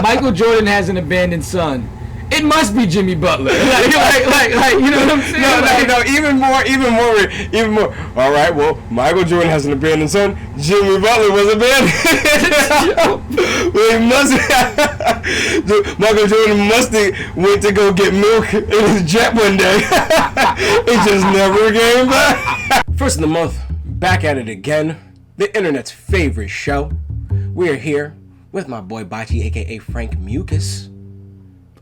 Michael Jordan has an abandoned son. It must be Jimmy Butler. like, you know what I'm saying? No. Even more. All right, well, Michael Jordan has an abandoned son. Jimmy Butler was abandoned. Well, he must. Michael Jordan must have went to go get milk in his jet one day. He just never came back. First of the month, back at it again. The internet's favorite show. We are here with my boy Bachi, aka Frank Mucus.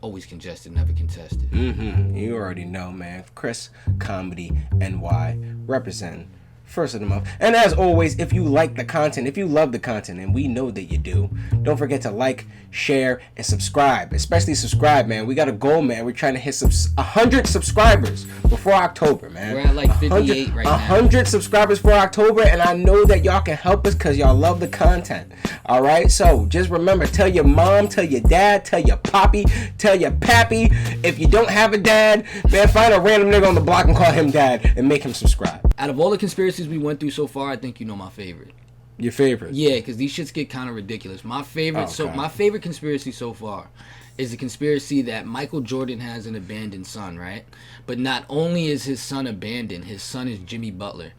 Always congested, never contested. You already know, man. Chris Comedy NY represent first of the month. And as always, if you like the content, if you love the content, and we know that you do, don't forget to like, share, and subscribe. Especially subscribe, man. We got a goal, man. We're trying to hit 100 subscribers before October, man. We're at like 58 right now. 100 subscribers for October, and I know that y'all can help us because y'all love the content. All right? So just remember, tell your mom, tell your dad, tell your poppy, tell your pappy. If you don't have a dad, man, find a random nigga on the block and call him dad and make him subscribe. Out of all the conspiracies we went through so far, I think you know my favorite. Your favorite? Yeah, because these shits get kind of ridiculous. My favorite, my favorite conspiracy so far is the conspiracy that Michael Jordan has an abandoned son, right? But not only is his son abandoned, his son is Jimmy Butler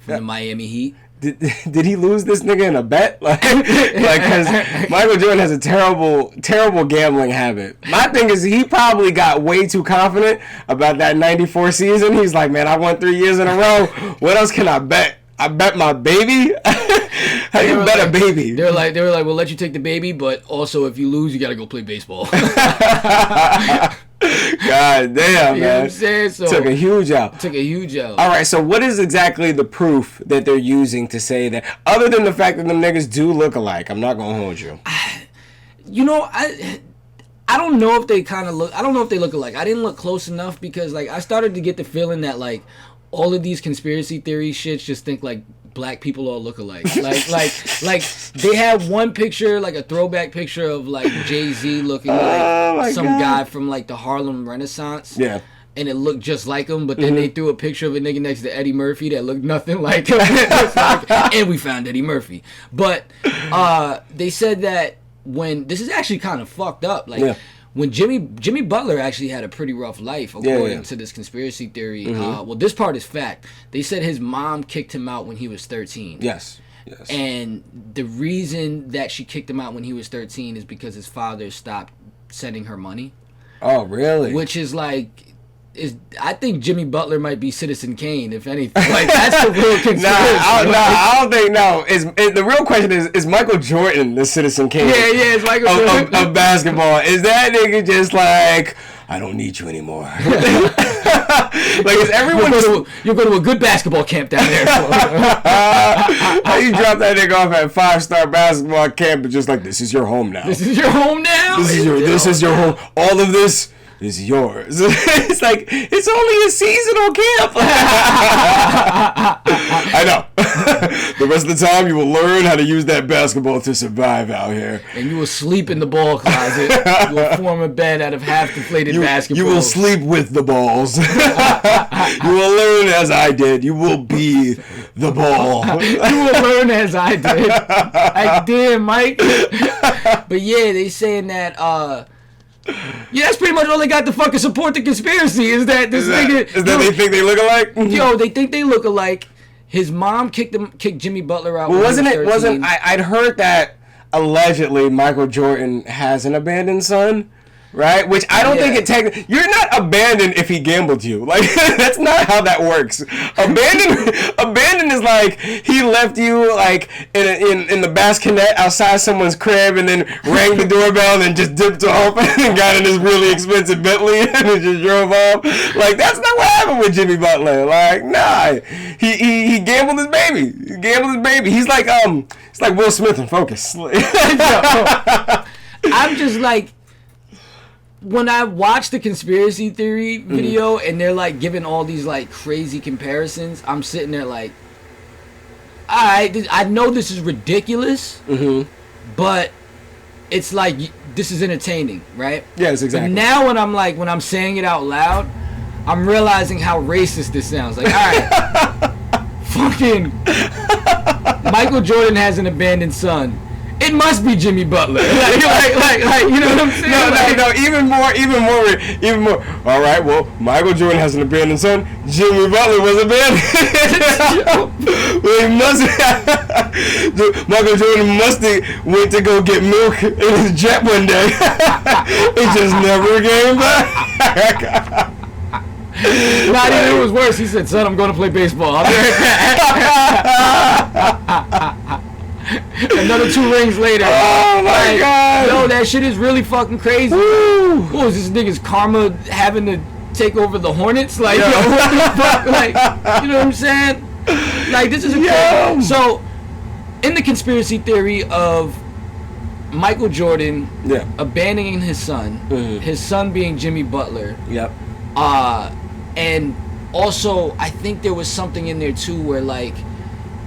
from the Miami Heat. Did he lose this nigga in a bet? Like, because Michael Jordan has a terrible gambling habit. My thing is, he probably got way too confident about that 94 season. He's like, man, I won 3 years in a row. What else can I bet? I bet my baby? How do you bet a baby? They were like, we'll let you take the baby, but also if you lose, you gotta go play baseball. God damn, man. You know what I'm saying? So, took a huge L. All right, so what is exactly the proof that they're using to say that, other than the fact that them niggas do look alike? I'm not gonna hold you. You know, I don't know if they kind of look. I don't know if they look alike. I didn't look close enough because like I started to get the feeling that like all of these conspiracy theory shits just think like black people all look alike. like they have one picture, like a throwback picture of like Jay-Z looking like some guy from like the Harlem Renaissance. Yeah. And it looked just like him, but then they threw a picture of a nigga next to Eddie Murphy that looked nothing like him. And we found Eddie Murphy. But they said that when this is actually kind of fucked up, like when Jimmy Butler actually had a pretty rough life, according to this conspiracy theory. Well, this part is fact. They said his mom kicked him out when he was 13. Yes. And the reason that she kicked him out when he was 13 is because his father stopped sending her money. Oh, really? Which is like... I think Jimmy Butler might be Citizen Kane, if anything. Like, that's the real conspiracy. I don't think, no. The real question is Michael Jordan the Citizen Kane? Yeah, it's Michael Jordan. Of basketball. Is that nigga just like, I don't need you anymore? Like, is everyone... You'll go to a good basketball camp down there. How you drop that nigga off at 5-star basketball camp and just like, this is your home now. This is your home now? This is your home. All of this is yours. It's like, it's only a seasonal camp. I know. The rest of the time, you will learn how to use that basketball to survive out here. And you will sleep in the ball closet. You will form a bed out of half-deflated basketballs. You will sleep with the balls. You will learn as I did. You will be the ball. You will learn as I did. I did, Mike. But yeah, they saying that... yeah, that's pretty much all they got to fucking support the conspiracy is that this nigga... Is that they think they look alike? Yo, they think they look alike. His mom kicked Jimmy Butler out. Well, I'd heard that allegedly Michael Jordan has an abandoned son, right? Which I don't think you're not abandoned if he gambled you. Like, that's not how that works. Abandoned is like he left you like in the bassinet outside someone's crib and then rang the doorbell and then just dipped off and got in this really expensive Bentley and just drove off. Like, that's not what happened with Jimmy Butler. Like, nah, he gambled his baby. He's like it's like Will Smith in Focus. I'm just like, when I watch the conspiracy theory video and they're like giving all these like crazy comparisons, I'm sitting there like, alright, I know this is ridiculous, but it's like, this is entertaining, right? Yes, exactly. But now when I'm saying it out loud, I'm realizing how racist this sounds. Like, alright, fucking Michael Jordan has an abandoned son. it must be Jimmy Butler. Like, you know what I'm saying? No, even more. All right, well, Michael Jordan has an abandoned son. Jimmy Butler was abandoned. Well, he must. Michael Jordan must have went to go get milk in his jet one day. He just never came back. Not even, it was worse. He said, "Son, I'm going to play baseball. I'll be right back." Another 2 rings later. Oh my God! Yo, that shit is really fucking crazy. Woo. What was this nigga's karma having to take over the Hornets? Like, Yo. yo, what the fuck? Like, you know what I'm saying? Like, this is a Yo. So, in the conspiracy theory of Michael Jordan abandoning his son, his son being Jimmy Butler. Yep. And also, I think there was something in there too where, like,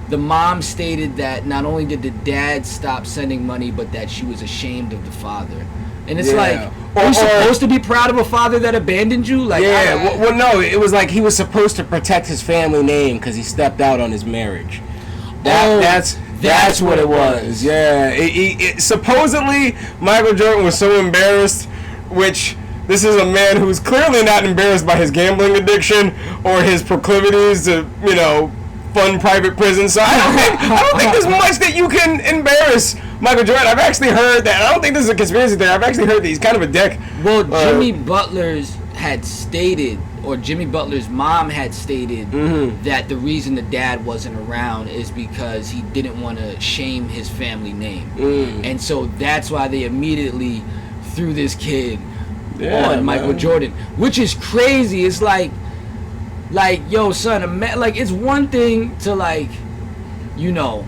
the mom stated that not only did the dad stop sending money, but that she was ashamed of the father. And it's like, are you supposed to be proud of a father that abandoned you? Like, well, no, it was like he was supposed to protect his family name because he stepped out on his marriage. That's what it was. Yeah, supposedly Michael Jordan was so embarrassed, which this is a man who's clearly not embarrassed by his gambling addiction or his proclivities to, you know, fund private prisons. So I don't think there's much that you can embarrass Michael Jordan. I've actually heard that. I don't think this is a conspiracy theory. I've actually heard that he's kind of a dick. Well, Jimmy Butler's had stated, or Jimmy Butler's mom had stated, that the reason the dad wasn't around is because he didn't want to shame his family name. And so that's why they immediately threw this kid on Michael Jordan, which is crazy. It's like, yo, son, like, it's one thing to, like, you know,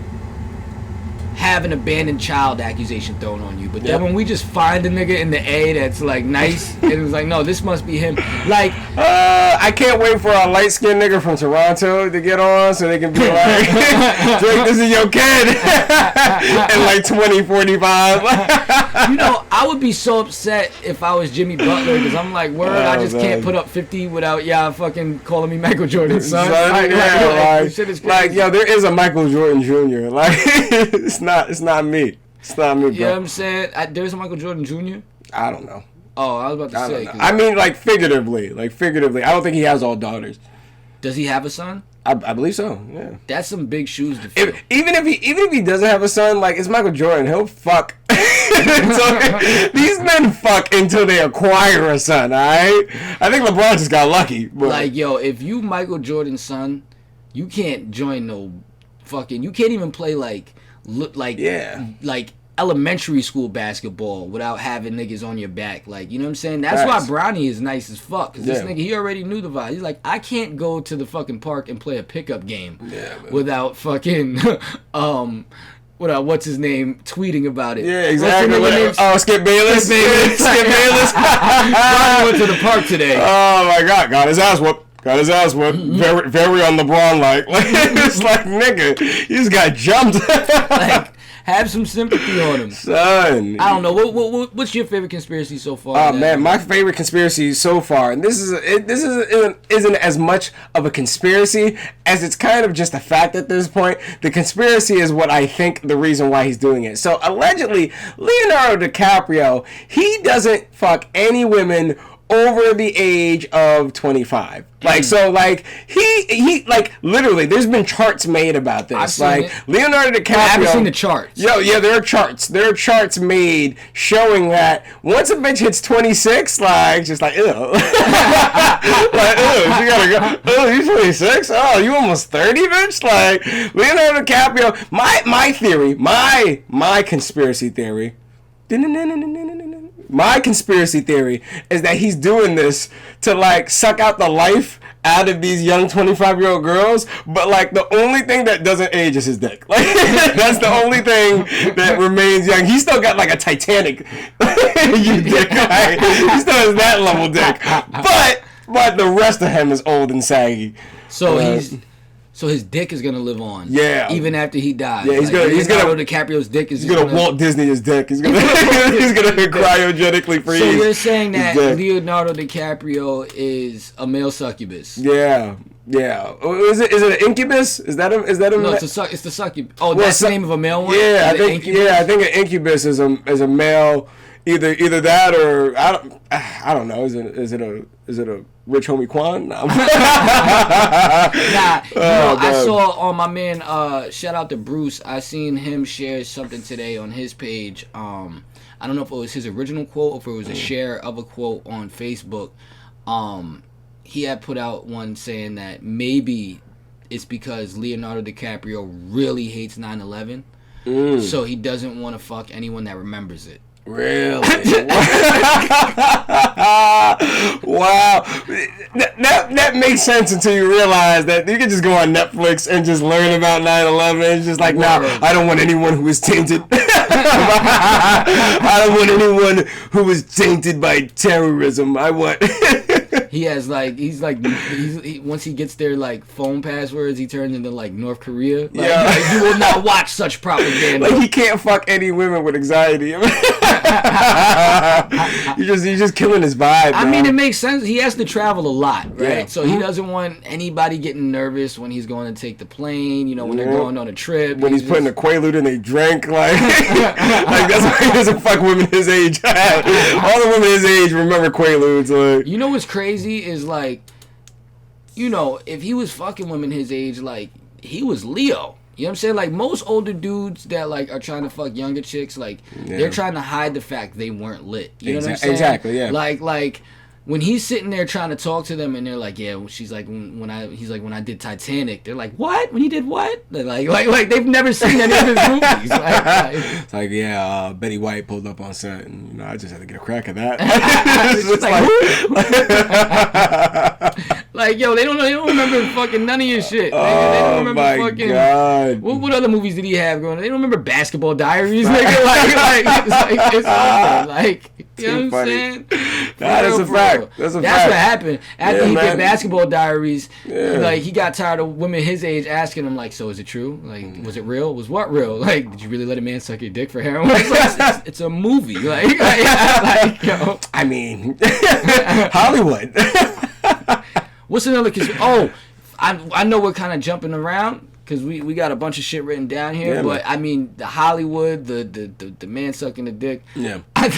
have an abandoned child accusation thrown on you, but then when we just find a nigga in the A that's, like, nice, and it's like, no, this must be him. Like, I can't wait for a light-skinned nigga from Toronto to get on so they can be like, Drake, this is your kid. In like 2045. You know, I would be so upset if I was Jimmy Butler, because I'm like, word, I just can't put up 50 without y'all fucking calling me Michael Jordan, son. Shit is crazy. Like, yo, there is a Michael Jordan Jr. Like, it's not me. It's not me, bro. You know what I'm saying? There's a Michael Jordan Jr.? I don't know. Oh, I was about to say. I mean, like, figuratively. I don't think he has all daughters. Does he have a son? I believe so. Yeah. That's some big shoes to fill. Even if he doesn't have a son, like, it's Michael Jordan. He'll fuck. These men fuck until they acquire a son. All right. I think LeBron just got lucky. But. Like, yo, if you Michael Jordan's son, you can't join no fucking. You can't even play like elementary school basketball without having niggas on your back. Like, you know what I'm saying? That's why Bronny is nice as fuck. Because this nigga, he already knew the vibe. He's like, I can't go to the fucking park and play a pickup game without fucking, what's his name, tweeting about it. Yeah, exactly. Skip Bayless. Skip Bayless. Bronny went to the park today. Oh, my God. Got his ass whooped. Very, very on LeBron-like. It's like, nigga, he just got jumped. Like, have some sympathy on him, son. I don't know. What's your favorite conspiracy so far? Oh man, my favorite conspiracy so far, and this isn't as much of a conspiracy as it's kind of just a fact at this point. The conspiracy is what I think the reason why he's doing it. So allegedly, Leonardo DiCaprio, he doesn't fuck any women over the age of 25. Like, so, like, he like, literally, there's been charts made about this. Like, Leonardo DiCaprio. I haven't seen the charts. Yo, yeah, there are charts. There are charts made showing that once a bitch hits 26, like, just like, ew. Like, ew, she gotta go, oh, you 26? Oh, you almost 30, bitch? Like, Leonardo DiCaprio, my theory, my conspiracy theory, my conspiracy theory is that he's doing this to, like, suck out the life out of these young 25-year-old girls, but, like, the only thing that doesn't age is his dick. Like, that's the only thing that remains young. He still got, like, a Titanic dick. Like, he still has that level dick. But the rest of him is old and saggy. So his dick is gonna live on. Yeah. Even after he dies. Yeah, he's gonna DiCaprio's dick is. He's gonna Walt Disney his dick. He's gonna cryogenically freeze. So you're saying that Leonardo DiCaprio is a male succubus? Yeah. Yeah. Is it an incubus? Is that a No, it's the succubus. Oh, that's the name of a male one. Yeah, I think an incubus is a male. Either that or I don't know. Is it a rich homie Quan? No. Nah, I saw on my man. Shout out to Bruce. I seen him share something today on his page. I don't know if it was his original quote or if it was a share of a quote on Facebook. He had put out one saying that maybe it's because Leonardo DiCaprio really hates 9/11, so he doesn't want to fuck anyone that remembers it. Really? Wow. That makes sense until you realize that you can just go on Netflix and just learn about 9/11. It's just like, nah, I don't want anyone who is tainted. I don't want anyone who is tainted by terrorism. I want... He's once he gets their like phone passwords, he turns into like North Korea. Like, you will not watch such propaganda. Like he can't fuck any women with anxiety. He's just killing his vibe. I mean, it makes sense. He has to travel a lot, right? Yeah. So he doesn't want anybody getting nervous when he's going to take the plane. You know, when they're going on a trip. When he's putting a Quaalude in a drink, like that's why he doesn't fuck women his age. All the women his age remember Quaaludes. Like, you know what's crazy is like, you know, if he was fucking women his age, like he was Leo. You know what I'm saying? Like most older dudes that like are trying to fuck younger chicks, like they're trying to hide the fact they weren't lit. You know what I'm saying? Exactly. Yeah. Like when he's sitting there trying to talk to them and they're like, yeah, she's like when I did Titanic, they're like, what? When you did what? They're like they've never seen any of his movies. It's like Betty White pulled up on set and I just had to get a crack at that. Like, yo, they don't remember fucking none of your shit. They don't remember fucking. God. What other movies did he have going on? They don't remember Basketball Diaries, nigga. It's over. Like, you know what I'm saying? That's a fact. That's what happened. After he did Basketball Diaries, like, he got tired of women his age asking him, like, so is it true? Like, was it real? Was what real? Like, did you really let a man suck your dick for heroin? It's a movie. Like, yo. I mean, Hollywood. What's another? I know we're kind of jumping around because we got a bunch of shit written down here. Yeah, but I mean, the Hollywood, the man sucking the dick. Yeah. I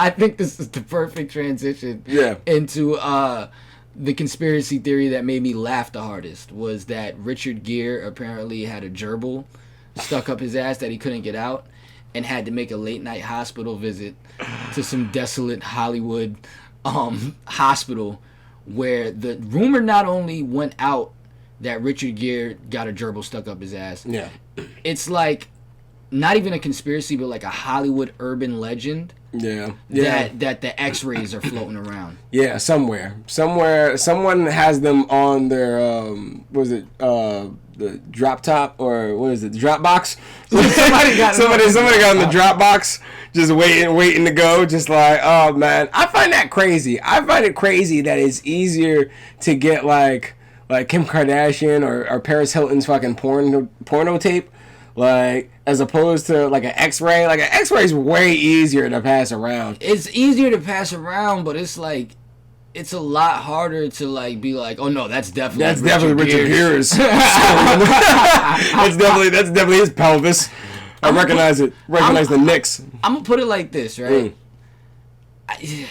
think this is the perfect transition. Yeah. Into the conspiracy theory that made me laugh the hardest was that Richard Gere apparently had a gerbil stuck up his ass that he couldn't get out and had to make a late night hospital visit to some desolate Hollywood hospital. Where the rumor not only went out that Richard Gere got a gerbil stuck up his ass. Yeah. It's like not even a conspiracy, but like a Hollywood urban legend. Yeah. That the X-rays are floating around. Yeah, somewhere, someone has them on their the drop top or what is it, the drop box? somebody got on the drop box, just waiting to go. Just like, oh man, I find that crazy. I find it crazy that it's easier to get like Kim Kardashian or Paris Hilton's fucking porno tape, like as opposed to like an X-ray. Like an X-ray is way easier to pass around. It's easier to pass around, but it's like. It's a lot harder to like be like, oh no, that's definitely Richard Gere's. That's definitely his pelvis. I recognize it. Recognize the nicks. I'm gonna put it like this, right? I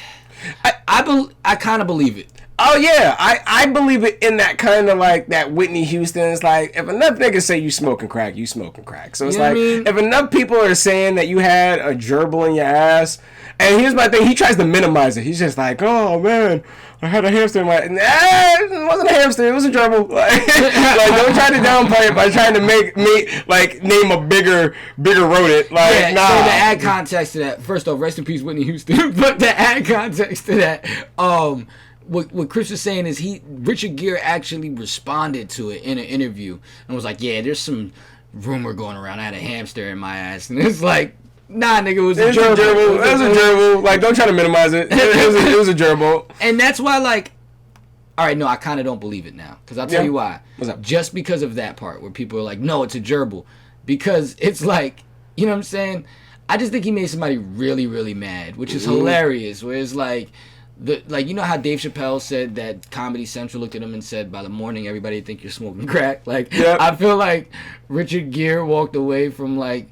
kind of believe it. Oh yeah, I believe it in that kind of like that Whitney Houston. It's like if enough niggas say you smoking crack, you smoking crack. So it's like if enough people are saying that you had a gerbil in your ass. And here's my thing, he tries to minimize it. He's just like, oh man, I had a hamster in my... Nah, it wasn't a hamster, it was a gerbil. Like don't try to downplay it by trying to name a bigger rodent. Like, nah. So to add context to that, first off, rest in peace Whitney Houston. But to add context to that, what Chris was saying is Richard Gere actually responded to it in an interview and was like, yeah, there's some rumor going around. I had a hamster in my ass. And it's like... Nah, nigga, it was a gerbil. It was a gerbil. Like, don't try to minimize it. It was a gerbil. And that's why, like, all right, no, I kind of don't believe it now. Because I'll tell you why. What's up? Just because of that part where people are like, no, it's a gerbil. Because it's like, you know what I'm saying? I just think he made somebody really, really mad, which is hilarious. Where it's like like, you know how Dave Chappelle said that Comedy Central looked at him and said, by the morning everybody think you're smoking crack. Like, Yep. I feel like Richard Gere walked away from like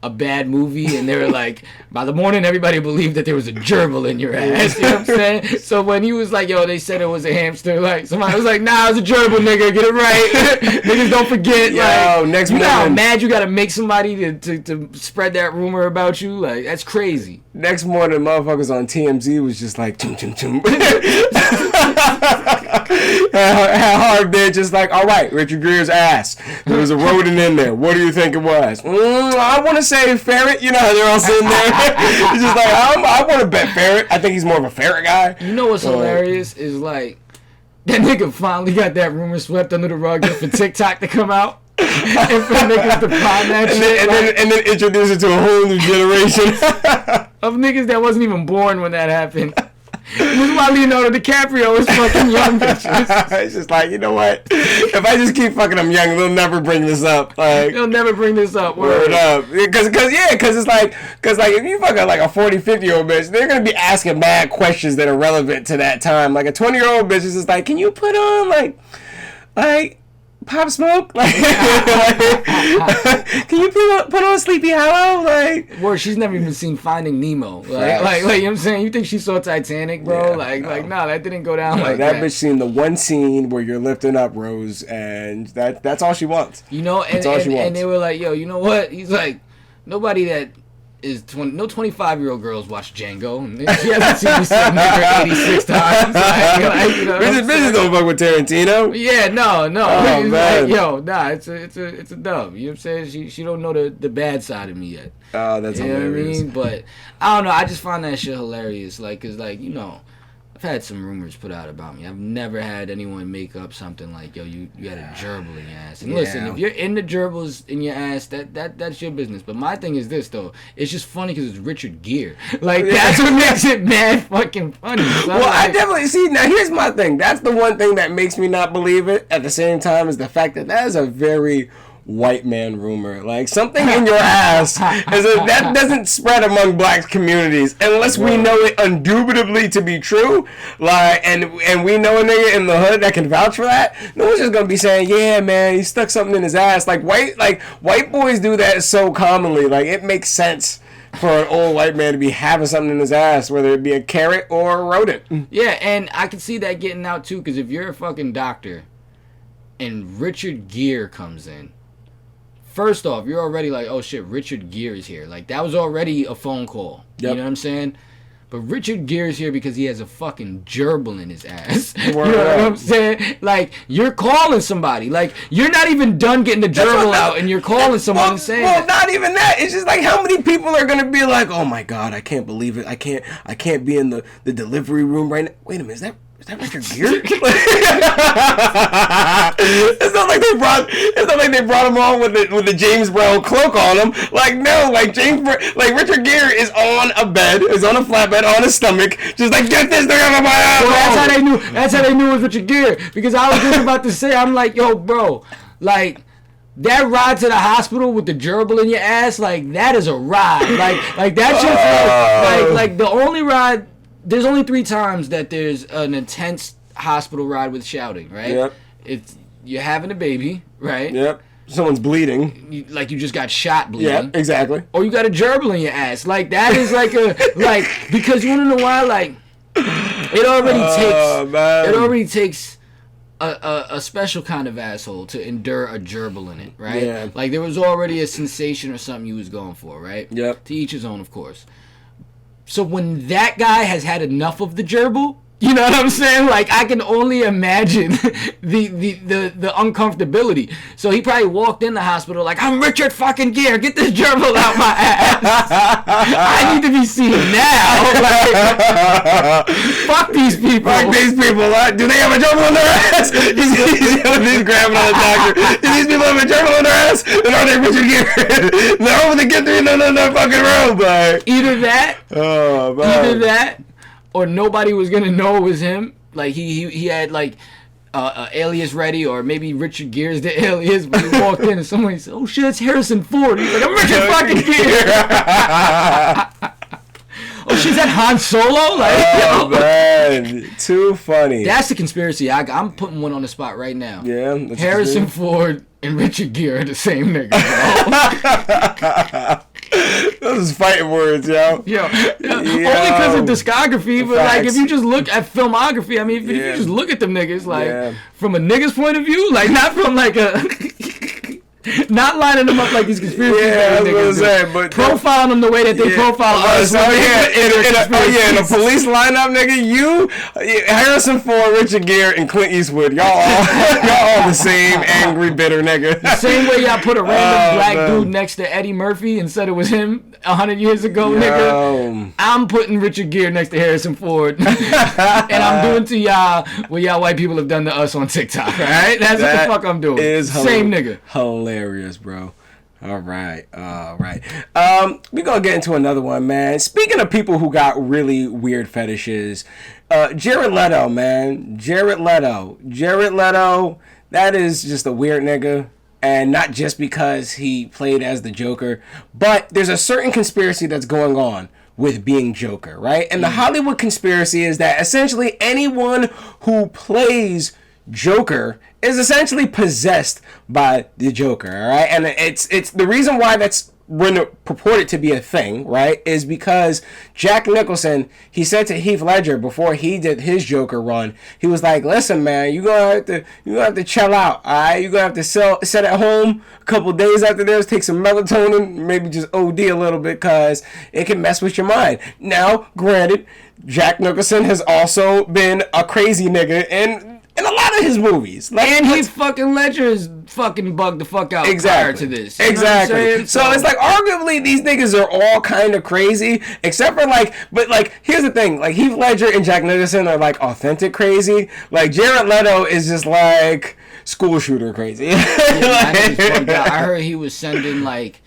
a bad movie, and they were like, by the morning everybody believed that there was a gerbil in your ass. You know what I'm saying? So when he was like, yo, they said it was a hamster, like, somebody was like, nah, it's a gerbil, nigga, get it right. Niggas don't forget. Yo, like, next you know how morning- mad you gotta make somebody to spread that rumor about you? Like, that's crazy. Next morning, motherfuckers on TMZ was just like, chum, chum, chum. How hard they're just like, all right, Richard Gere's ass. There was a rodent in there. What do you think it was? I want to say ferret. You know how they're all sitting there. It's just like, I want to bet ferret. I think he's more of a ferret guy. You know what's hilarious is like, that nigga finally got that rumor swept under the rug just for TikTok to come out. And for niggas to find that shit. And then introduce it to a whole new generation. Of niggas that wasn't even born when that happened. This is why Leonardo DiCaprio is fucking young bitches. It's just like, you know what? If I just keep fucking them young, they'll never bring this up. Like, They'll never bring this up. word up. Because it's like, if you fucking like a 40, 50-year-old bitch, they're going to be asking mad questions that are relevant to that time. Like a 20-year-old bitch is just like, can you put on like Pop Smoke? Like, can you put on Sleepy Hollow? Like, Where she's never even seen Finding Nemo. Like, Facts. you know what I'm saying? You think she saw Titanic, bro? Yeah, Nah, that didn't go down like that that. bitch seen the one scene where you're lifting up Rose, and that's all she wants. You know, That's all she wants. and they were like, yo, you know what? He's like, nobody that is 25-year-old girls watch Django. And she hasn't seen the same nigga 86 times. Like, you know what I'm saying? Bitches don't fuck with Tarantino. Yeah, no. Oh, He's man. like, yo, nah, it's a dub. You know what I'm saying? She don't know the bad side of me yet. Oh, that's You know what I hilarious. mean? But I don't know. I just find that shit hilarious. Like, cause like, you know, I've had some rumors put out about me. I've never had anyone make up something like, yo, you had a gerbil in your ass. And listen, Yeah. if you're in the gerbils in your ass, that's your business. But my thing is this though, it's just funny because it's Richard Gere. Like, that's what makes it mad fucking funny. So Well, I like, definitely see. Now, here's my thing. That's the one thing that makes me not believe it. At the same time, is the fact that is a very white man rumor. Like, something in your ass that doesn't spread among black communities unless we know it indubitably to be true. Like, and we know a nigga in the hood that can vouch for that. No one's just gonna be saying, yeah, man, he stuck something in his ass. Like white boys do that so commonly. Like, it makes sense for an old white man to be having something in his ass, whether it be a carrot or a rodent. yeah, and I can see that getting out too, because if you're a fucking doctor and Richard Gere comes in, first off, you're already like, oh shit, Richard Gere is here. Like, that was already a phone call. Yep. You know what I'm saying? But Richard Gere is here because he has a fucking gerbil in his ass. You know Word what up. I'm saying? Like, you're calling somebody. Like, you're not even done getting the gerbil out, and you're calling someone and saying well, that. not even that. It's just like, how many people are gonna be like, oh my god, I can't believe it. I can't be in the delivery room right now. Wait a minute, is that Richard Gere? It's not like they brought him on with the James Brown cloak on him. Like, no, like Richard Gere is on a bed, is on a flatbed, on his stomach, just like, get this thing out of my ass. Well, that's how they knew it was Richard Gere. Because I was just about to say, I'm like, yo, bro, like, that ride to the hospital with the gerbil in your ass, like, that is a ride. Like that's just like the only ride. There's only 3 times that there's an intense hospital ride with shouting, right? Yep. It's you're having a baby, right? Yep. Someone's bleeding. Like you just got shot bleeding. Yeah, exactly. Or you got a gerbil in your ass. Like, that is like because you wanna know why? Like, it already takes a special kind of asshole to endure a gerbil in it, right? Yeah. Like, there was already a sensation or something you was going for, right? Yep. To each his own, of course. So when that guy has had enough of the gerbil, you know what I'm saying? Like, I can only imagine the uncomfortability. So he probably walked in the hospital like, I'm Richard fucking Gere, get this gerbil out my ass. I need to be seen now. Like, fuck these people. Fuck these people. Do they have a gerbil in their ass? He's grabbing on the doctor. Do these people have a gerbil in their ass? And are they Richard Gere? They're over the get through the fucking room. Like, Either that, oh, man. either that, or nobody was gonna know it was him. Like, he had like alias ready, or maybe Richard Gere's the alias, but he walked in and somebody said, oh shit, it's Harrison Ford. He's like, I'm Richard fucking Gere. Oh She's at Han Solo. Like, Oh man, too funny. That's the conspiracy. I'm putting one on the spot right now. Yeah, that's Harrison Ford and Richard Gere are the same nigga, bro. Those is fighting words, yo. Yo, only because of discography, but like if you just look at filmography, I mean, if you just look at them niggas, like from a nigga's point of view, like not from like a. Not lining them up like these conspiracy niggas, but profiling them the way that they profile us. In a police lineup, nigga, Harrison Ford, Richard Gere, and Clint Eastwood, y'all all the same angry, bitter nigga. The same way y'all put a random black dude next to Eddie Murphy and said it was him 100 years ago, nigga. I'm putting Richard Gere next to Harrison Ford, and I'm doing to y'all what y'all white people have done to us on TikTok. All right, that's what the fuck I'm doing. Same nigga. Hilarious, bro. All right. We gonna get into another one, man. Speaking of people who got really weird fetishes, Jared Leto, man. Jared Leto, that is just a weird nigga. And not just because he played as the Joker, but there's a certain conspiracy that's going on with being Joker, right? And the Hollywood conspiracy is that essentially anyone who plays Joker is essentially possessed by the Joker, all right? And it's the reason why that's purported to be a thing, right, is because Jack Nicholson, he said to Heath Ledger before he did his Joker run, he was like, listen, man, you're gonna have to chill out, all right? You're gonna have to sit at home a couple days after this, take some melatonin, maybe just OD a little bit, because it can mess with your mind. Now, granted, Jack Nicholson has also been a crazy nigga in a lot of his movies. And Heath fucking Ledger is fucking bugged the fuck out prior to this. Exactly. So it's like, arguably, these niggas are all kind of crazy, except for but here's the thing. Like, Heath Ledger and Jack Nicholson are like authentic crazy. Like, Jared Leto is just like school shooter crazy. I heard he was sending like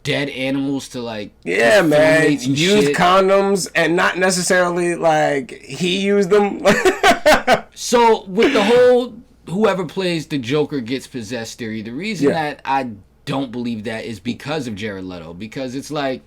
dead animals to like man, use condoms and not necessarily like he used them. So with the whole whoever plays the Joker gets possessed theory, the reason that I don't believe that is because of Jared Leto, because it's like,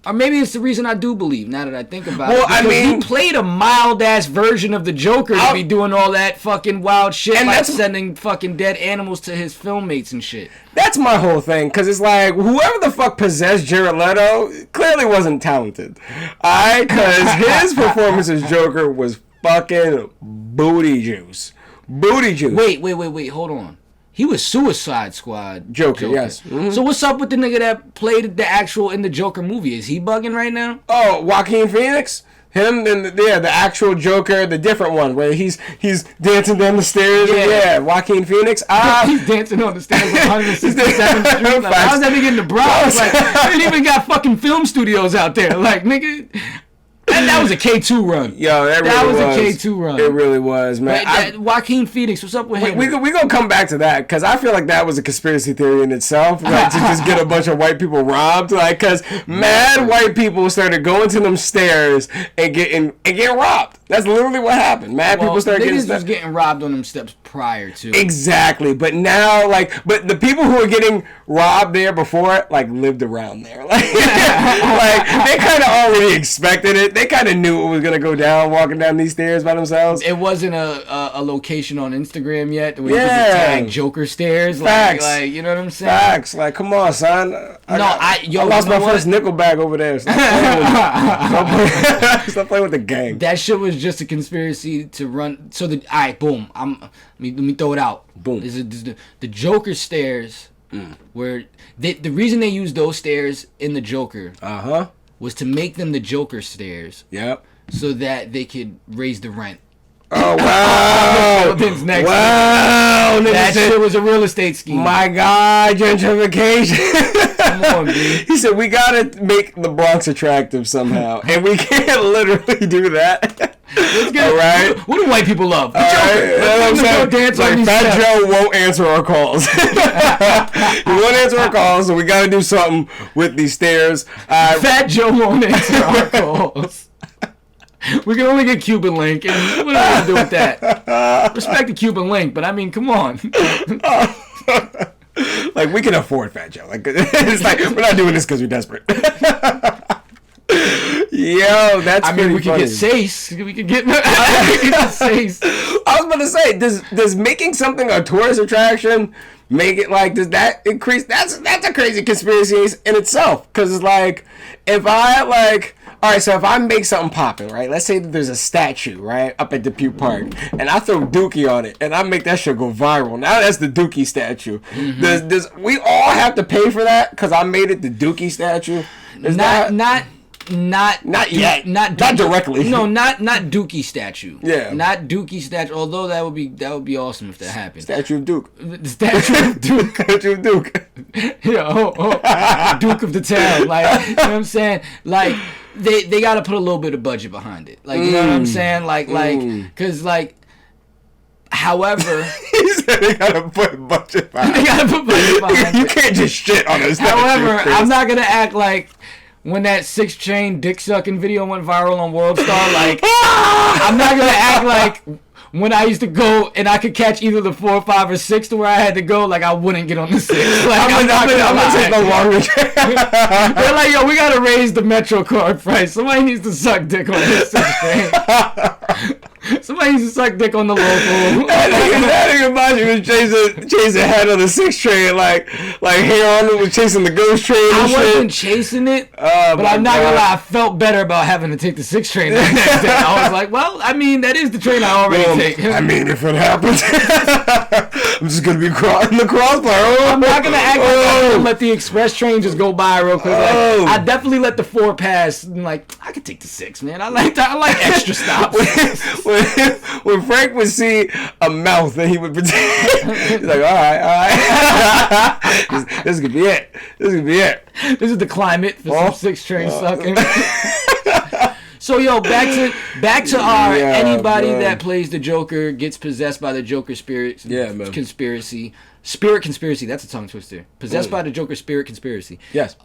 or maybe it's the reason I do believe now that I think about it. I mean, he played a mild ass version of the Joker to be doing all that fucking wild shit, and like sending fucking dead animals to his filmmates and shit. That's my whole thing, because it's like, whoever the fuck possessed Jared Leto clearly wasn't talented. Alright, because his performance as Joker was fucking booty juice. Wait, hold on. He was Suicide Squad Joker. Yes. Mm-hmm. So what's up with the nigga that played the actual in the Joker movie? Is he bugging right now? Oh, Joaquin Phoenix? Him and the actual Joker, the different one where he's dancing down the stairs. Yeah, Joaquin Phoenix. He's dancing on the stairs on 167th Street. Like, how's that nigga in the Bronx? Like, they ain't even got fucking film studios out there. Like, nigga. That was a K2 run. Yo, that really was a K2 run. It really was, man. Joaquin Phoenix, what's up with him? We gonna come back to that, because I feel like that was a conspiracy theory in itself, like, to just get a bunch of white people robbed, like, because mad white people started going to them stairs and getting robbed. That's literally what happened. Mad people started getting robbed on them steps prior to. Exactly, but now, but the people who were getting robbed there before, like, lived around there, like they kind of already expected it. They kind of knew it was gonna go down, walking down these stairs by themselves. It wasn't a location on Instagram yet where you could tag Joker stairs. Facts. Like, you know what I'm saying? Facts. Like, come on, son. I lost my first nickel bag over there. Stop playing with the gang. That shit was just a conspiracy to run. So boom. Let me throw it out. Boom. This is the Joker stairs. Where the reason they used those stairs in the Joker. Was to make them the Joker stairs. Yep. So that they could raise the rent. Oh, wow. Wow. That shit was a real estate scheme. My God, gentrification. Come on, B. He said, we got to make the Bronx attractive somehow. And we can't literally do that. All right. What do white people love? All right. Dance like Fat Joe won't answer our calls. He won't answer our calls, so we got to do something with these stairs. Fat Joe won't answer our calls. We can only get Cuban Link, and what are we going to do with that? Respect the Cuban Link, but I mean, come on. Like, we can afford Fat Joe. Like, it's like, we're not doing this because we're desperate. Yo, that's I mean, we funny. could get Sace. We could get Sace. I was about to say, does making something a tourist attraction make it like, does that increase? That's a crazy conspiracy in itself. Because it's like, if I like, all right, so if I make something popping, right? Let's say that there's a statue, right, up at Dubuque Park, and I throw Dookie on it, and I make that shit go viral. Now that's the Dookie statue. Mm-hmm. Does we all have to pay for that because I made it the Dookie statue? Not yet. Not directly. No, not Dookie statue. Yeah. Not Dookie statue. Although that would be awesome if that happened. Statue of Duke. The statue of Duke. Statue of Duke. Duke of the town. Like, you know what I'm saying? Like, they got to put a little bit of budget behind it. Like, you know what I'm saying? Like, because like. However, he said they gotta put budget behind it. They gotta put budget behind it. You can't just shit on this. However, I'm not gonna act like when that 6 Chain dick sucking video went viral on WorldStar, like I'm not gonna act like when I used to go and I could catch either the 4, 5, or 6 to where I had to go, like I wouldn't get on the 6. Like I'm gonna take the longer. They're like, yo, we gotta raise the Metro card price. Somebody needs to suck dick on this 6 Chain. Somebody needs to suck dick on the local. That nigga Baji was chasing head on the 6 train, like Hair Arnold was chasing the ghost train. And I wasn't chasing it, but I'm not gonna lie, I felt better about having to take the 6 train the next day. I was like, well, I mean, that is the train I already take. I mean, if it happens, I'm just gonna be in the crossbar. I'm not gonna act like I'm gonna let the express train just go by real quick. Like, I definitely let the 4 pass. And like, I could take the 6, man. I like extra stops. When Frank would see a mouth, then he would pretend. He's like, all right. This could be it. This is the climate for some 6 train sucking. So yo, back to our anybody that plays the Joker gets possessed by the Joker spirit conspiracy. Spirit conspiracy, that's a tongue twister. Possessed by the Joker spirit conspiracy. Yes.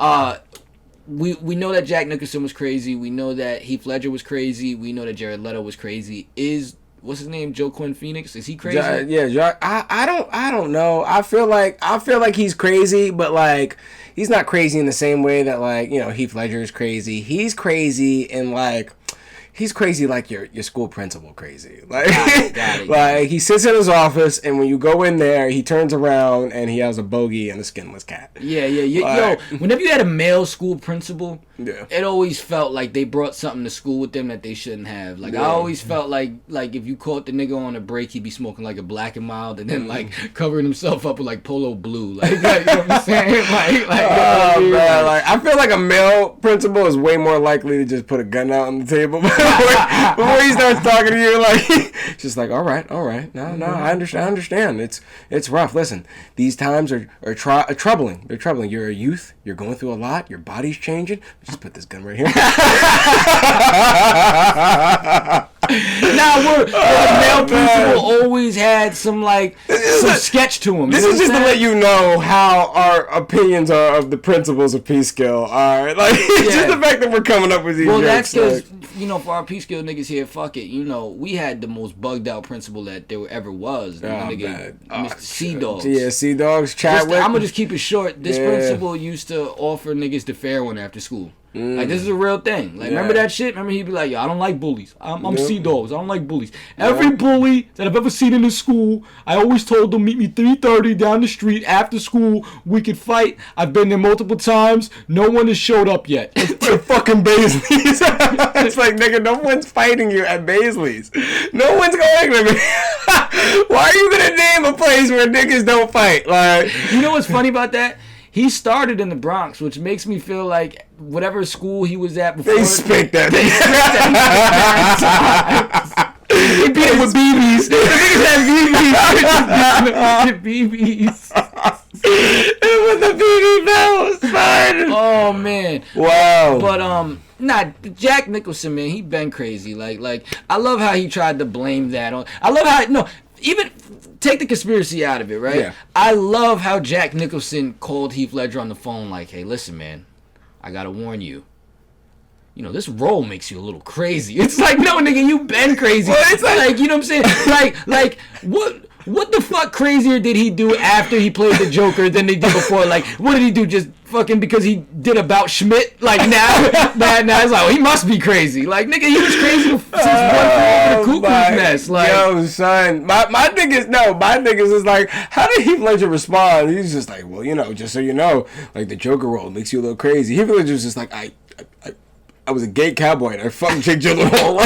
We know that Jack Nicholson was crazy. We know that Heath Ledger was crazy. We know that Jared Leto was crazy. What's his name? Joaquin Phoenix? Is he crazy? I don't know. I feel like he's crazy, but like he's not crazy in the same way that like, you know, Heath Ledger is crazy. He's crazy in like he's crazy like your school principal crazy. Like, got it. Like he sits in his office and when you go in there, he turns around and he has a bogey and a skinless cat. Yeah. Yo, whenever you had a male school principal, it always felt like they brought something to school with them that they shouldn't have. Like I always felt like if you caught the nigga on a break, he'd be smoking like a Black and Mild and then like covering himself up with like Polo Blue. Like you know what I'm saying? Man, like I feel like a male principal is way more likely to just put a gun out on the table before he starts talking to you. Like just like all right, no, I understand. It's rough. Listen, these times are troubling. They're troubling. You're a youth. You're going through a lot. Your body's changing. Just put this gun right here. Now, the male principal always had some sketch to him. This is just to let you know how our opinions are of the principles of Peekskill. All right, like just the fact that we're coming up with these. Well, jokes, that's because for our Peekskill niggas here, fuck it. We had the most bugged out principal that there ever was. Mr. Sea Dogs. Yeah, Sea Dogs. Chadwick. I'm gonna just keep it short. This principal used to offer niggas the fair one after school. Like this is a real thing. Like remember that shit? Remember he'd be like, yo, I don't like bullies. I'm Sea Dogs. I don't like bullies. Every bully that I've ever seen in the school, I always told them meet me 3:30 down the street after school. We could fight. I've been there multiple times. No one has showed up yet. It's fucking Baisley's. It's like nigga, no one's fighting you at Baisley's. No one's going to me. Why are you gonna name a place where niggas don't fight? Like you know what's funny about that? He started in the Bronx, which makes me feel like whatever school he was at before. They spanked that. He beat him with BBs. The niggas had BBs. It was the BB bells, son. Oh man. Wow. But Jack Nicholson, man, he been crazy. Like I love how he tried to blame that on. I love how even take the conspiracy out of it, right? Yeah. I love how Jack Nicholson called Heath Ledger on the phone like, hey, listen, man, I gotta warn you. This role makes you a little crazy. It's like, no, nigga, you been crazy. Well, it's like you know what I'm saying? Like, what the fuck crazier did he do after he played the Joker than he did before? Like, what did he do? Just fucking because he did About Schmidt? Like, now it's like, well, he must be crazy. Like, nigga, he was crazy since One Flew Over the Cuckoo's Nest. Like, yo, son, my thing is like, how did Heath Ledger respond? He's just like, well, you know, just so you know, like, the Joker role makes you a little crazy. Heath Ledger was just like, I was a gay cowboy and I fucked Jake Gyllenhaal.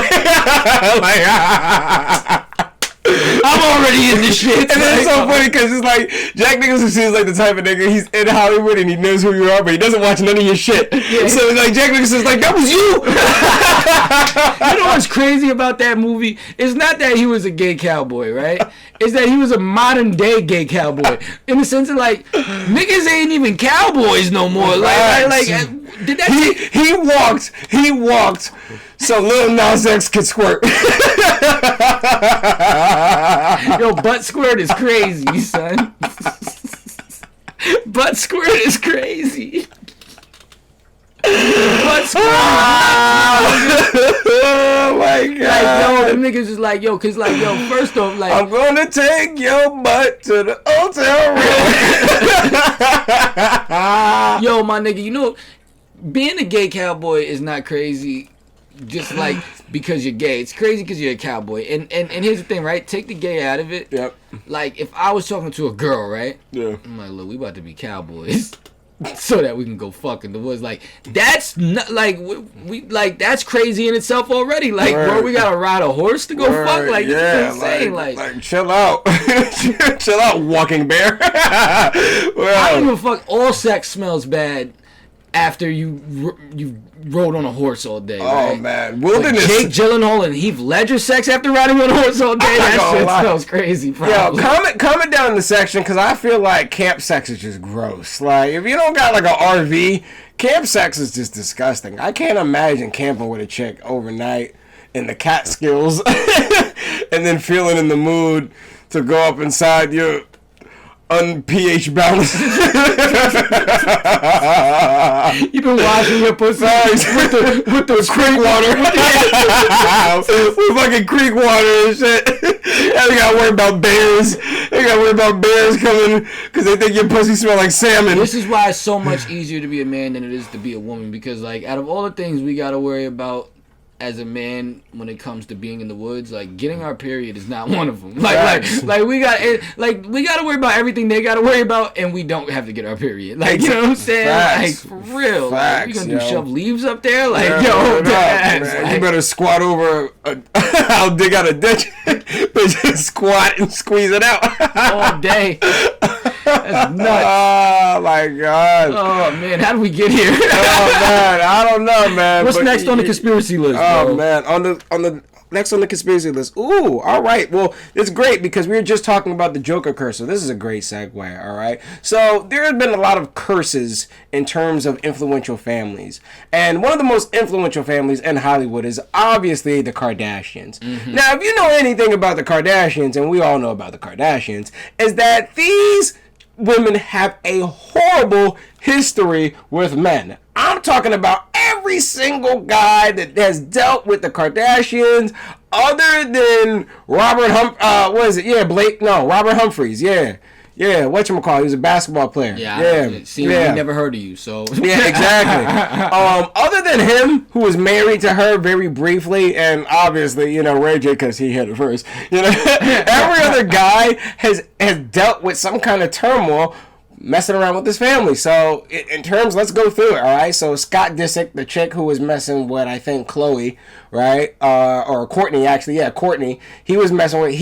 I'm already in this shit. And then it's so funny because it's like Jack Nicholson seems like the type of nigga, he's in Hollywood and he knows who you are, but he doesn't watch none of your shit. Yeah. So it's like Jack Nicholson's like, that was you. You know what's crazy about that movie? It's not that he was a gay cowboy, right? It's that he was a modern day gay cowboy. In the sense of like, niggas ain't even cowboys no more. Like did that he walked so Lil Nas X could squirt. Yo, butt squirt is crazy, son. Butt squirt is crazy. Butt squirt. Oh my god. Like, yo, them niggas is like, yo, cause like, yo, first off, like, I'm gonna take your butt to the hotel room. Yo, my nigga, you know, being a gay cowboy is not crazy. Just like because you're gay, it's crazy because you're a cowboy. And here's the thing, right? Take the gay out of it. Yep. Like if I was talking to a girl, right? Yeah. I'm like, look, we about to be cowboys, so that we can go fuck in the woods. Like that's not like we like that's crazy in itself already. Like, bro, we gotta ride a horse to go fuck. Like, yeah, this is insane. Like chill out, chill out, walking bear. Well, I don't give a fuck. All sex smells bad after you rode on a horse all day. Oh right? man, wilderness. Like Jake Gyllenhaal and Heath Ledger sex after riding on a horse all day. That shit smells crazy. Probably. Yo, comment down in the section because I feel like camp sex is just gross. Like if you don't got like an RV, camp sex is just disgusting. I can't imagine camping with a chick overnight in the Catskills and then feeling in the mood to go up inside your un-pH balance. You've been washing your pussy with the creek water. With fucking creek water and shit. And they gotta worry about bears. They gotta worry about bears coming because they think your pussy smell like salmon. This is why it's so much easier to be a man than it is to be a woman, because like out of all the things we gotta worry about as a man when it comes to being in the woods, like getting our period is not one of them. Like we gotta worry about everything they gotta worry about, and we don't have to get our period. Like, you know what I'm saying? Facts. Like for real. Like, we gonna do shove leaves up there? Like, man, you better squat over. I'll dig out a ditch, but just squat and squeeze it out all day. That's nuts. Oh my god. Oh man, how did we get here? Oh man, I don't know, man. What's next on the conspiracy list? Oh bro? Man, on the next on the conspiracy list. Ooh, all right. Well, it's great because we were just talking about the Joker curse, so this is a great segue. All right. So there have been a lot of curses in terms of influential families, and one of the most influential families in Hollywood is obviously the Kardashians. Mm-hmm. Now, if you know anything about the Kardashians, and we all know about the Kardashians, is that these women have a horrible history with men. I'm talking about every single guy that has dealt with the Kardashians, other than Robert Robert Humphries. Yeah, whatchamacallit, he was a basketball player. We never heard of you, so. Yeah, exactly. Other than him, who was married to her very briefly, and obviously, you know, Ray J, because he hit it first, you know, every other guy has dealt with some kind of turmoil messing around with his family. So in terms, let's go through it. All right. So Scott Disick, the chick who was messing with, I think, Khloe, right? Or Courtney, actually. Yeah, Courtney. He was messing with.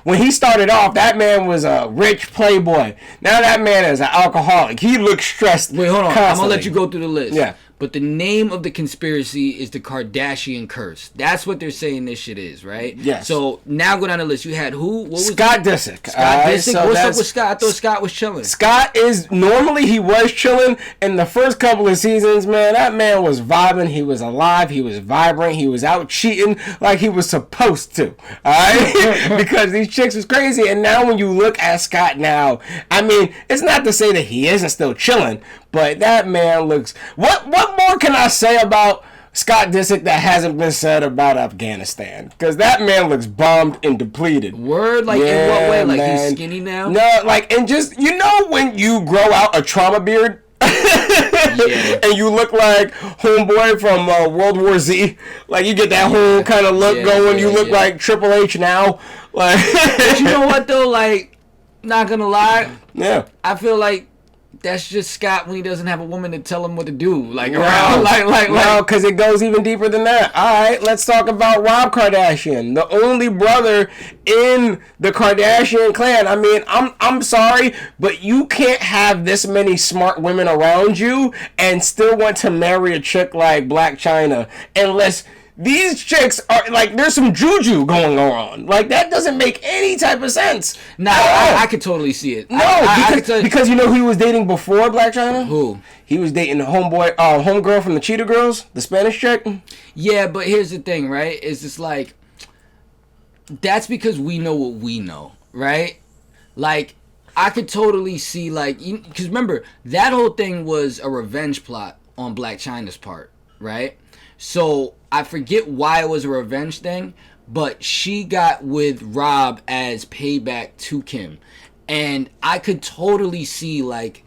When he started off, that man was a rich playboy. Now that man is an alcoholic. He looks stressed. Wait, hold on. Constantly. I'm gonna let you go through the list. Yeah. But the name of the conspiracy is the Kardashian curse. That's what they're saying this shit is, right? Yes. So now go down the list. You had who? What was Scott Disick. Scott Disick? So what's up with Scott? I thought Scott was chilling. Scott he was chilling in the first couple of seasons, man. That man was vibing. He was alive. He was vibrant. He was out cheating like he was supposed to. All right? Because these chicks was crazy. And now when you look at Scott now, I mean, it's not to say that he isn't still chilling, but that man looks... What more can I say about Scott Disick that hasn't been said about Afghanistan? Because that man looks bombed and depleted. Word? Like, in what way? Like, he's skinny now? No, like, and just, you know when you grow out a trauma beard? Yeah. And you look like homeboy from World War Z. Like, you get that whole kind of look going. You look like Triple H now. Like, but you know what, though? Like, not gonna lie. Yeah. I feel like that's just Scott when he doesn't have a woman to tell him what to do. Like, around, no, because it goes even deeper than that. All right, let's talk about Rob Kardashian, the only brother in the Kardashian clan. I mean, I'm sorry, but you can't have this many smart women around you and still want to marry a chick like Blac Chyna unless these chicks are, like, there's some juju going on. Like, that doesn't make any type of sense. Nah, I could totally see it. No, because you know who he was dating before Blac Chyna? Who? He was dating the homegirl from the Cheetah Girls, the Spanish chick. Yeah, but here's the thing, right? It's just like, that's because we know what we know, right? Like, I could totally see, like, because remember, that whole thing was a revenge plot on Blac Chyna's part, right? So I forget why it was a revenge thing, but she got with Rob as payback to Kim. And I could totally see, like,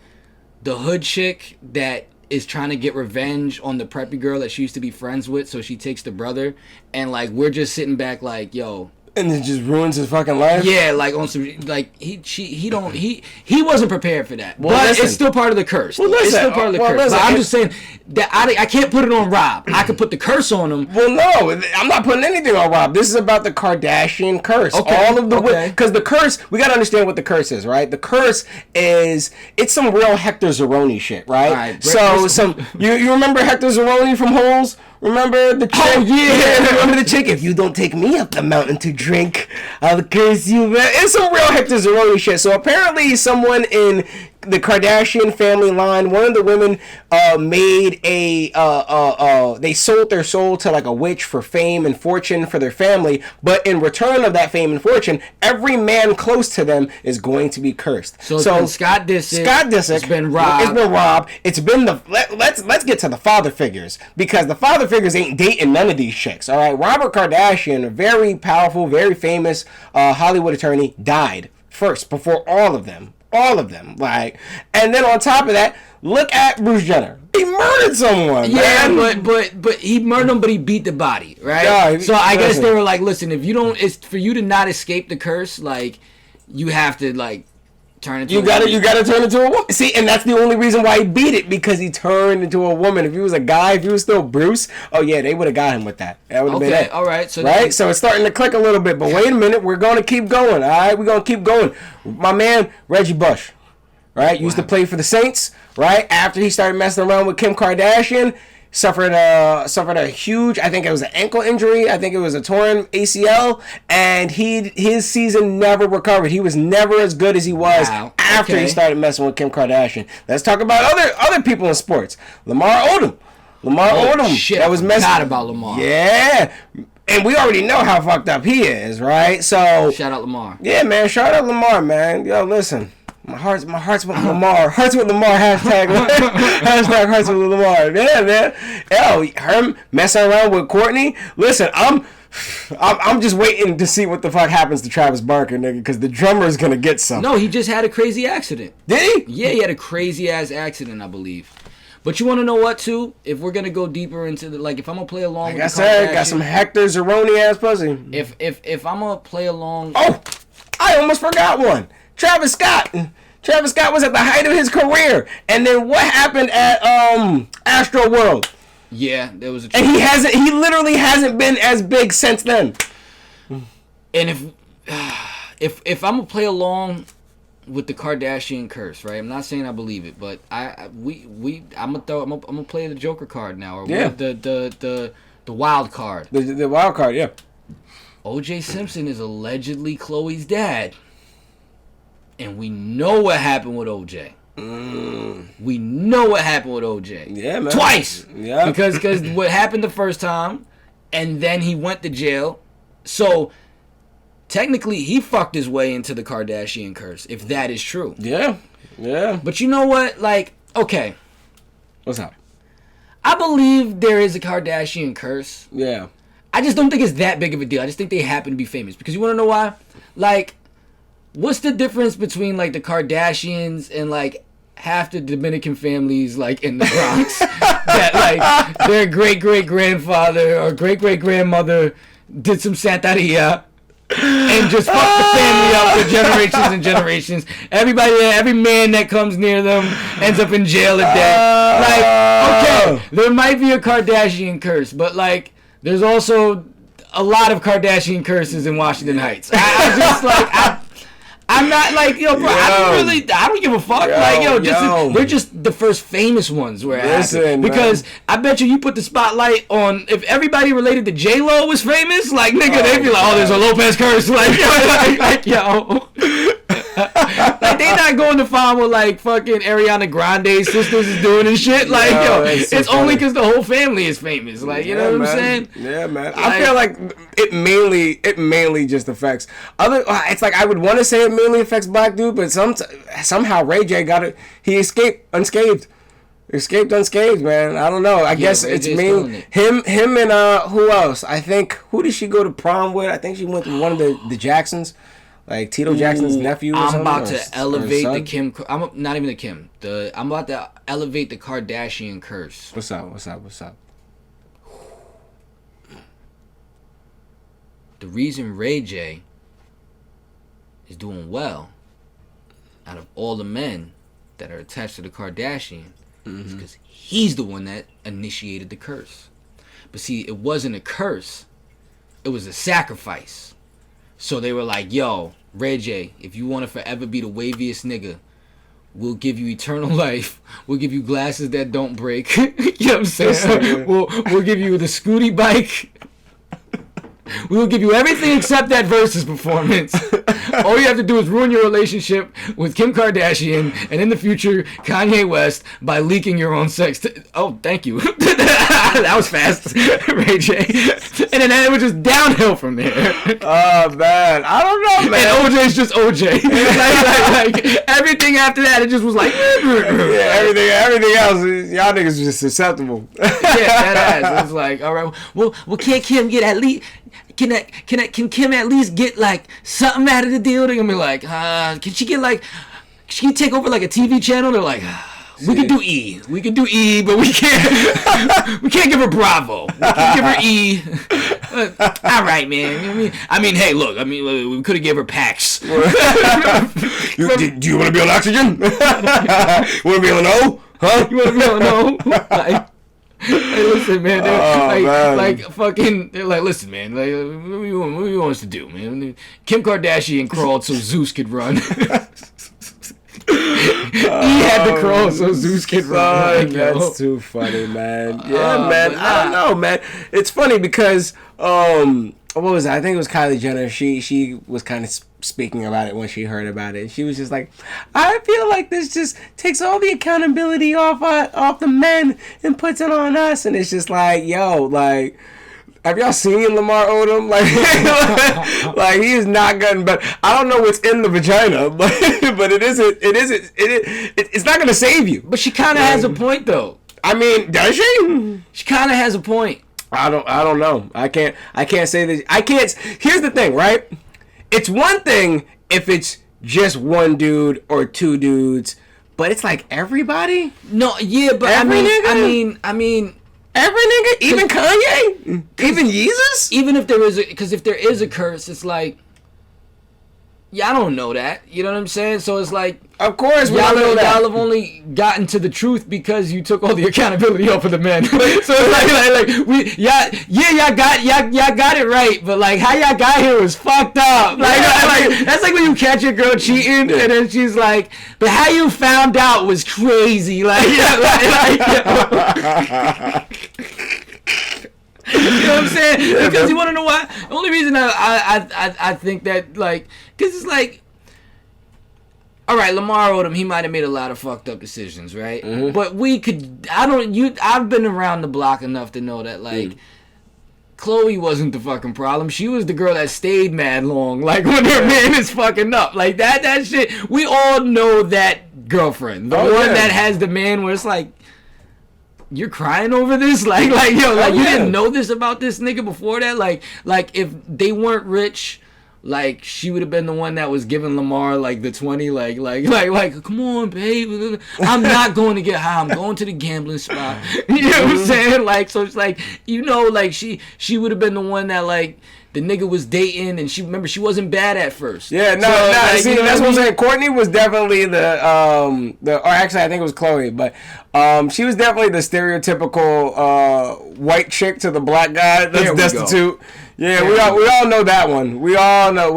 the hood chick that is trying to get revenge on the preppy girl that she used to be friends with, so she takes the brother. And, like, we're just sitting back like, yo... And it just ruins his fucking life. Yeah, like on some, like he wasn't prepared for that. Well, but listen. It's still part of the curse. Well, listen. It's still part of the curse. Listen. But I'm just saying that I can't put it on Rob. I could put the curse on him. Well, no, I'm not putting anything on Rob. This is about the Kardashian curse. Okay. All of the because the curse, we gotta understand what the curse is, right? The curse is it's some real Hector Zeroni shit, right? All right, so you remember Hector Zeroni from Holes? Remember the chick? Oh, yeah. Remember the chick? If you don't take me up the mountain to drink, I'll curse you, man. It's some real Hector Zeroni shit. So apparently someone in the Kardashian family line, one of the women made they sold their soul to like a witch for fame and fortune for their family, but in return of that fame and fortune, every man close to them is going to be cursed. So it's been Scott Disick. It's been Rob. It's been Rob. It's been let's get to the father figures, because the father figures ain't dating none of these chicks. All right, Robert Kardashian, a very powerful, very famous Hollywood attorney, died first before all of them. All of them, like, and then on top of that, look at Bruce Jenner. He murdered someone. Yeah, man. but he murdered him, but he beat the body, right? Yeah, so I guess they were like, listen, if you don't, it's for you to not escape the curse, like, you have to like turn into. You gotta turn into a woman. See, and that's the only reason why he beat it, because he turned into a woman. If he was a guy, if he was still Bruce, oh yeah, they would have got him with that. That would have been it. All right, so right. So it's starting to click a little bit, but wait a minute, we're gonna keep going. All right, we're gonna keep going. My man Reggie Bush. Right, used to play for the Saints. Right, after he started messing around with Kim Kardashian, suffered a huge, I think it was an ankle injury. I think it was a torn ACL, and his season never recovered. He was never as good as he was after he started messing with Kim Kardashian. Let's talk about other people in sports. Lamar Odom. Shit, that was messing. Forgot about Lamar. Yeah. And we already know how fucked up he is, right? So shout out Lamar. Yeah, man. Shout out Lamar, man. Yo, listen. My heart's with Lamar. Hearts with Lamar. Hashtag hearts with Lamar. Yeah, man. Yo, him messing around with Courtney. Listen, I'm just waiting to see what the fuck happens to Travis Barker, nigga, because the drummer is gonna get some. No, he just had a crazy accident. Did he? Yeah, he had a crazy ass accident, I believe. But you want to know what, too? If we're going to go deeper into the, like, if I'm going to play along with the Kardashians, got some Hector Zeroni ass pussy. If I'm going to play along... Oh! I almost forgot one. Travis Scott. Travis Scott was at the height of his career. And then what happened at Astro World? Yeah, there was a... And he literally hasn't been as big since then. And if I'm going to play along... with the Kardashian curse, right? I'm not saying I believe it, but I'm gonna play the Joker card now, or the wild card. The wild card, yeah. O.J. Simpson is allegedly Khloe's dad, and we know what happened with O.J. We know what happened with O.J. Yeah, man. Twice. Yeah. Because what happened the first time, and then he went to jail, so. Technically, he fucked his way into the Kardashian curse, if that is true. Yeah, yeah. But you know what? Like, okay. What's up? I believe there is a Kardashian curse. Yeah. I just don't think it's that big of a deal. I just think they happen to be famous. Because you want to know why? Like, what's the difference between, like, the Kardashians and, like, half the Dominican families, like, in the Bronx? That, like, their great-great-grandfather or great-great-grandmother did some Santeria and just fucked the family up for generations and generations. Every man that comes near them ends up in jail or dead. Like, okay, there might be a Kardashian curse, but, like, there's also a lot of Kardashian curses in Washington Heights. I just like I'm not like bro. I don't give a fuck. They're just the first famous ones where it happened. Because I bet you put the spotlight on if everybody related to J-Lo was famous, like nigga, they'd be like, oh, there's a Lopez curse, like yo. Like they not going to find what like fucking Ariana Grande's sisters is doing and shit. Like it's only because the whole family is famous. Like you know what I'm saying? Yeah, man. Like, I feel like it mainly just affects other. It's like I would want to say it mainly affects black dude, but somehow Ray J got it. He escaped unscathed. Man. I don't know. I guess it's mainly him and who else? I think who did she go to prom with? I think she went with one of the Jacksons. Like Tito Jackson's nephew. I'm about to elevate the Kim. I'm not even the Kim. I'm about to elevate the Kardashian curse. What's up? The reason Ray J is doing well out of all the men that are attached to the Kardashian is because he's the one that initiated the curse. But see, it wasn't a curse. It was a sacrifice. So they were like, yo, Ray J, if you want to forever be the waviest nigga, we'll give you eternal life. We'll give you glasses that don't break. You know what I'm saying? We'll give you the Scooty bike. We will give you everything except that Versus performance. All you have to do is ruin your relationship with Kim Kardashian and in the future Kanye West by leaking your own sex. Oh, thank you. That was fast, Ray J. And then it was just downhill from there. Oh man, I don't know, man. And OJ's just OJ. like everything after that, it just was like. Yeah, everything else, y'all niggas just susceptible. Yeah, that ass. It's like, all right, well, can't Kim get at least? Can Kim at least get like something out of the deal? They're gonna be like, can she get like, she take over like a TV channel? They're like, we can do E, but we can't give her Bravo. We can't give her E. All right, man. I mean, hey, look. We could have gave her PAX. Do you want to be on Oxygen? You want to be on O? Huh? You want to be on O? Like, hey, listen, man. They're like, listen, man. Like, what do you want us to do, man? Kim Kardashian crawled so Zeus could run. He had to crawl so Zeus could run. Like, that's too funny, man. Yeah, man. I don't know, man. It's funny because what was it? I think it was Kylie Jenner. She was kind of speaking about it when she heard about it. She was just like, I feel like this just takes all the accountability off the men and puts it on us. And it's just like, yo, like, have y'all seen Lamar Odom? Like he is not gotten better. I don't know what's in the vagina, but it's not gonna save you. But she kind of has a point, though. I mean, does she? She kind of has a point. I don't know. I can't say that. I can't. Here's the thing, right? It's one thing if it's just one dude or two dudes, but it's like everybody. No, yeah, but I mean. Every nigga, even Kanye, even Yeezus. Even if there is a curse, it's like, yeah, I don't know that. You know what I'm saying? So it's like, of course, y'all have only gotten to the truth because you took all the accountability off of the men. So it's y'all got it right, but like how y'all got here was fucked up. Like that's like when you catch your girl cheating and then she's like, but how you found out was crazy. Like, you know what I'm saying? Yeah, because you want to know why? The only reason I think that, like, because it's like, all right, Lamar Odom, he might have made a lot of fucked up decisions, right? Mm-hmm. But I've been around the block enough to know that, like, Chloe wasn't the fucking problem. She was the girl that stayed mad long, like, when her man is fucking up. Like, that shit, we all know that girlfriend. The one that has the man where it's like, you're crying over this? Like yo, like you yeah. didn't know this about this nigga before that? Like if they weren't rich, like she would have been the one that was giving Lamar like the 20, like come on, babe, I'm not going to get high, I'm going to the gambling spot. You know what I'm saying? Like, so it's like, you know, like she would have been the one that like the nigga was dating, and she wasn't bad at first. Yeah, no, like, see, you know that's what I'm I mean? saying. Courtney was definitely or actually I think it was Chloe, but she was definitely the stereotypical white chick to the black guy that's destitute. Yeah, we all know that one. We all know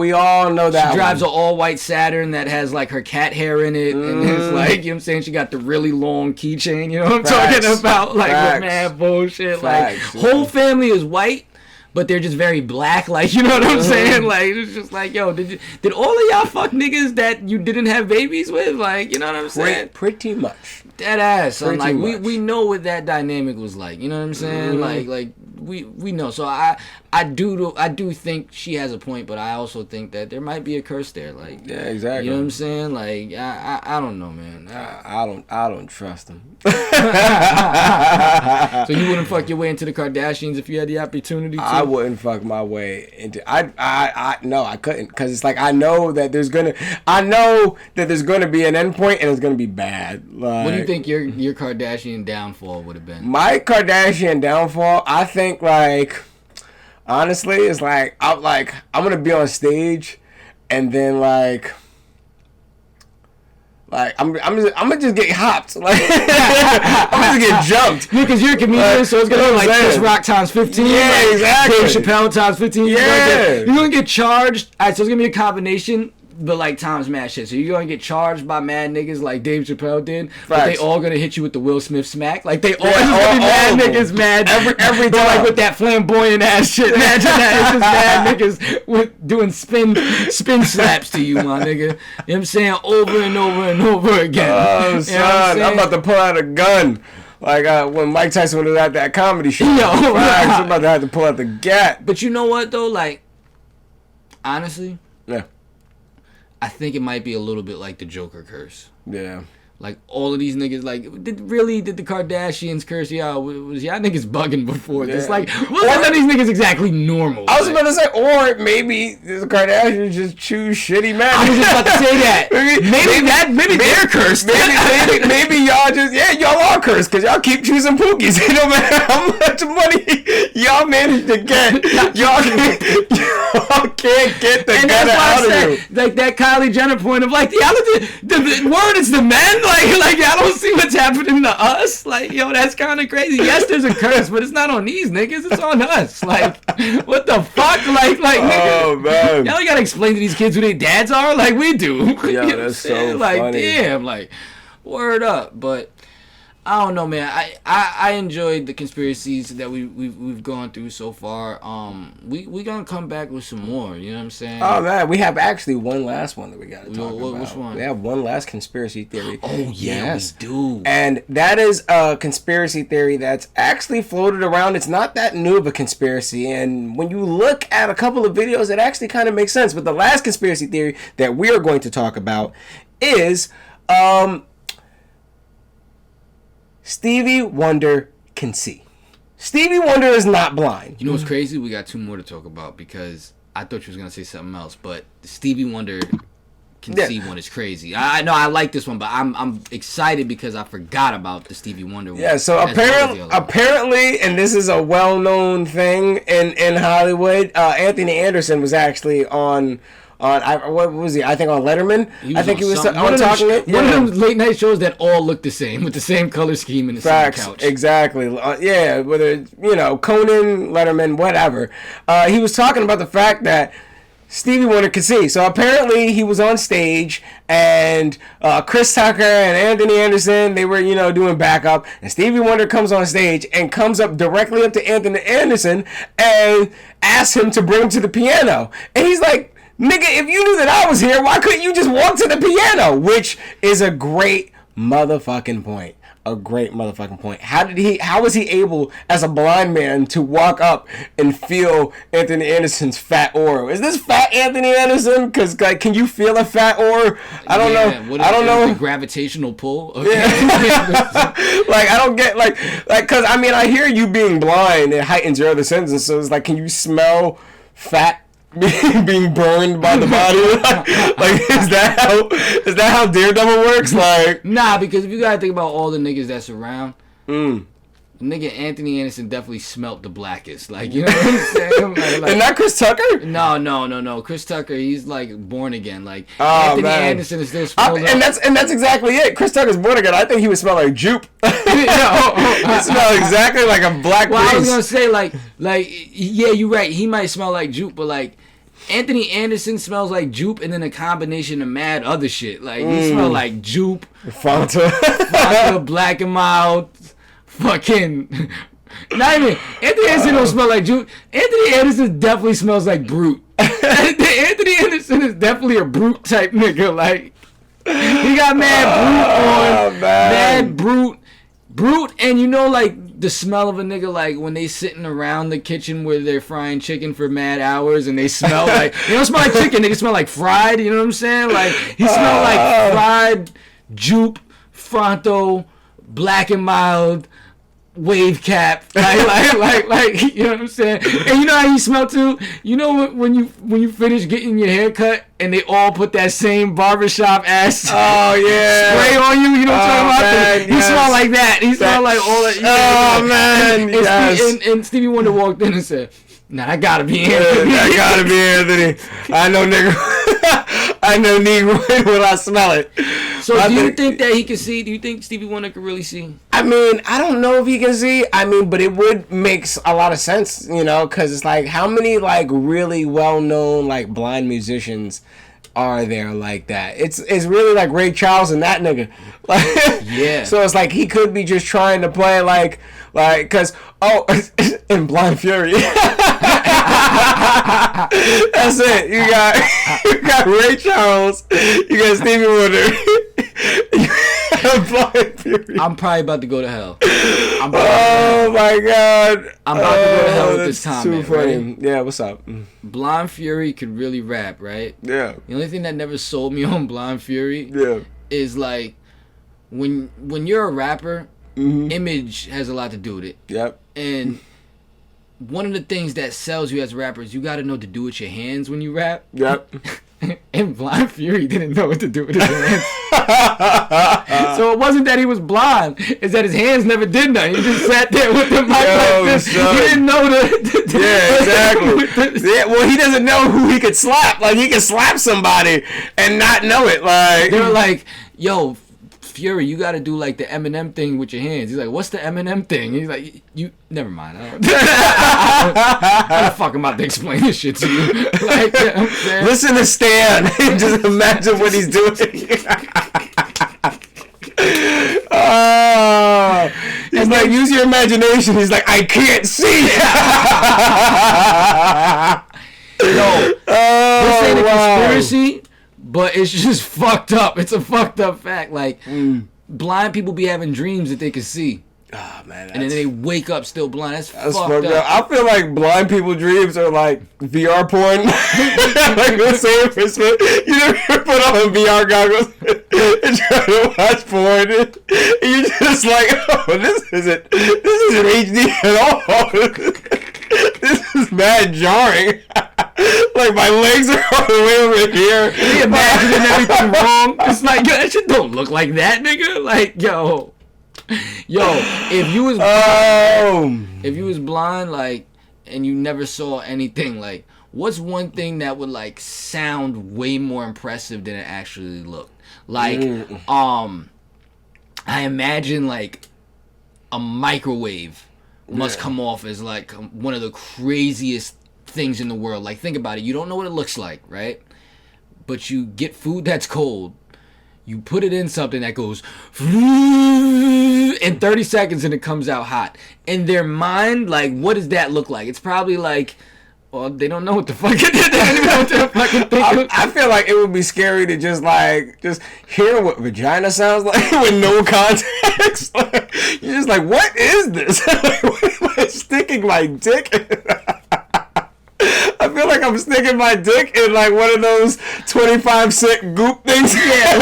that. She drives one. an all-white Saturn that has like her cat hair in it, and it's like, you know what I'm saying, she got the really long keychain. You know what I'm talking about? Like with mad bullshit. Facts, like whole family is white, but they're just very black. Like, you know what I'm saying? Like, it's just like, yo, did all of y'all fuck niggas that you didn't have babies with? Like, you know what I'm saying? Pretty much. Dead ass. So, like, much. we know what that dynamic was like. You know what I'm saying? Like we know. So I do think she has a point, but I also think that there might be a curse there. Like, Yeah, exactly. you know what I'm saying? Like, I don't know, man. I don't trust him. So you wouldn't fuck your way into the Kardashians if you had the opportunity to? I wouldn't fuck my way into. No, I couldn't, because it's like I know that there's gonna be an end point, and it's gonna be bad. Like, What do you think your Kardashian downfall would have been? My Kardashian downfall, I think, like, honestly, it's like I'm gonna be on stage, and then like I'm gonna just get hopped. Like I'm gonna get jumped. Because you're a comedian, so it's gonna be like Chris Rock times 15. Yeah, like exactly. Dave Chappelle times 15. Yeah. You're gonna get charged. Alright, so it's gonna be a combination, but like times mad shit. So you're gonna get charged by mad niggas like Dave Chappelle did, but they all gonna hit you with the Will Smith smack. Like they all gonna be mad niggas mad every time, like with that flamboyant ass shit. Imagine that, it's just mad niggas with doing spin slaps to you, my nigga. You know what I'm saying? Over and over and over again. Oh, You know what son, I'm about to pull out a gun. Like when Mike Tyson was at that comedy show. I'm about to have to pull out the gat. But you know what though? Like, honestly, Yeah. I think it might be a little bit like the Joker curse. Yeah. Like, all of these niggas, like, did the Kardashians curse y'all? Was y'all niggas bugging before this? Like, none of these niggas exactly normal. I was about to say, or maybe the Kardashians just choose shitty men. I was just about to say that. maybe they're cursed. Maybe y'all just, y'all are cursed because y'all keep choosing Pookies. No matter how much money y'all manage to get, y'all can't get the gun out of you. Like that Kylie Jenner point of like, the word is the men. Like y'all don't see what's happening to us. Like, yo, that's kind of crazy. Yes, there's a curse, but it's not on these niggas. It's on us. Like, what the fuck? Like, oh man, y'all gotta explain to these kids who their dads are. Like we do. Yeah, that's so like, funny. Damn, like, word up. But I don't know, man. I enjoyed the conspiracies that we've gone through so far. We gonna come back with some more. You know what I'm saying? Oh man, we have actually one last one that we gotta talk about. Which one? We have one last conspiracy theory. Oh yeah, we do. And that is a conspiracy theory that's actually floated around. It's not that new of a conspiracy, and when you look at a couple of videos, it actually kind of makes sense. But the last conspiracy theory that we are going to talk about is Stevie Wonder can see. Stevie Wonder is not blind. You know what's crazy? We got two more to talk about because I thought you was gonna say something else, but the Stevie Wonder can see one is crazy. I know I like this one, but I'm excited because I forgot about the Stevie Wonder one. Yeah, so apparently, and this is a well-known thing in Hollywood, Anthony Anderson was actually on what was he? I think on Letterman. I think he was on Talking It. One of them late night shows that all look the same with the same color scheme and the same couch. Exactly. Whether it's, Conan, Letterman, whatever. He was talking about the fact that Stevie Wonder could see. So apparently he was on stage and Chris Tucker and Anthony Anderson, they were, doing backup. And Stevie Wonder comes on stage and comes up directly up to Anthony Anderson and asks him to bring him to the piano. And he's like, nigga, if you knew that I was here, why couldn't you just walk to the piano? Which is a great motherfucking point. a great motherfucking point. How was he able, as a blind man, to walk up and feel Anthony Anderson's fat aura? Is this fat Anthony Anderson? Because, like, can you feel a fat aura? I don't know. I don't know. The gravitational pull? Okay. Yeah. Like, I don't get, like, because, I mean, I hear you being blind, it heightens your other senses, so it's like, can you smell fat being burned by the body? Like, is that how Daredevil works? Like, nah, because if you gotta think about all the niggas that's around, the nigga Anthony Anderson definitely smelt the blackest. Like, you know what I'm saying? Like, and not Chris Tucker? No. Chris Tucker, he's like born again. Like, Anthony Anderson is still smelled and that's exactly it. Chris Tucker's born again. I think he would smell like Jupe. He smell exactly like a black Well, priest. I was gonna say like yeah, you're right. He might smell like Jupe, but like Anthony Anderson smells like Jupe, and then a combination of mad other shit. Like he smells like Jupe, Fanta, Black and Mild, fucking. Not even Anthony Anderson don't smell like Jupe. Anthony Anderson definitely smells like Brute. Anthony Anderson is definitely a Brute type nigga. Like he got mad Brute on, mad Brute, and you know, like the smell of a nigga, like when they sitting around the kitchen where they're frying chicken for mad hours and they smell like, they don't smell like chicken, they smell like fried, you know what I'm saying? Like he smell like fried Jupe, Fronto, Black and Mild, wave cap, like you know what I'm saying? And you know how you smell too? You know when you finish getting your hair cut and they all put that same barbershop ass spray on you? You know what I'm talking about? Man, He smell like that. He smell like all that. Oh man, and Stevie Wonder walked in and said, "Nah, that gotta be Anthony. That gotta be Anthony. I know, nigga. I know Negro when I smell it." So do you think that he can see? Do you think Stevie Wonder can really see? I mean, I don't know if he can see. I mean, but it would make a lot of sense, you know, because it's like, how many like really well-known like blind musicians are there like that? It's really like Ray Charles and that nigga. Like, yeah. So it's like he could be just trying to play like because in Blind Fury. That's it. You got Ray Charles. You got Stevie Wonder. Blind Fury. I'm probably about to go to hell. Oh my god. I'm about to go to hell with this time, man. Right? Yeah, what's up? Blind Fury could really rap, right? Yeah. The only thing that never sold me on Blind Fury is like when you're a rapper, image has a lot to do with it. Yep. And one of the things that sells you as a rapper is you got to know what to do with your hands when you rap. Yep. And Blind Fury didn't know what to do with his hands. So it wasn't that he was blind, it's that his hands never did nothing. He just sat there with the mic like this. Son. He didn't know yeah, exactly. Yeah, well, he doesn't know who he could slap. Like, he could slap somebody and not know it. Like, they were like, yo, Fury, you got to do like the Eminem thing with your hands. He's like, what's the Eminem thing? He's like, you never mind. How the fuck am I about to explain this shit to you? Like, you know what I'm saying? Listen to Stan. Just imagine what he's doing. He's like, use your imagination. He's like, I can't see. This ain't a conspiracy. But it's just fucked up. It's a fucked up fact. Like, blind people be having dreams that they can see. Oh, man. And then they wake up still blind. That's fucked up. I feel like blind people dreams are like VR porn. Like the same for Smith. You never put on VR goggles and try to watch porn. And you're just like, oh, this isn't HD at all. This is mad jarring. Like, my legs are all the way over here. They imagining everything wrong. It's like, yo, that shit don't look like that, nigga. Like, yo, if you was blind, like, and you never saw anything, like, what's one thing that would like sound way more impressive than it actually looked? Like, I imagine like a microwave must come off as like one of the craziest things in the world. Like, think about it. You don't know what it looks like, right? But you get food that's cold. You put it in something that goes in 30 seconds and it comes out hot. In their mind, like, what does that look like? It's probably like Well, they don't know what the fuck it is. They don't even know what the fucking thing. I feel like it would be scary to just hear what vagina sounds like with no context. Like, you're just like, what is this? Like, what am I sticking my dick in? I feel like I'm sticking my dick in like one of those 25-cent goop things. Yeah.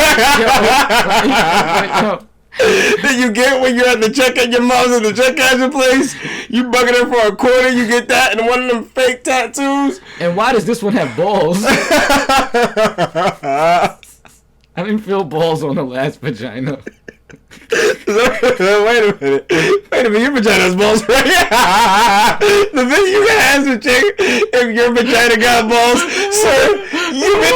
That you get when you're at the checkout, your mom's at the checkout place. You bugging her for a quarter, you get that, and one of them fake tattoos. And why does this one have balls? I didn't feel balls on the last vagina. Wait a minute, your vagina has balls, right? The thing you gotta ask the chick if your vagina got balls, sir, you've been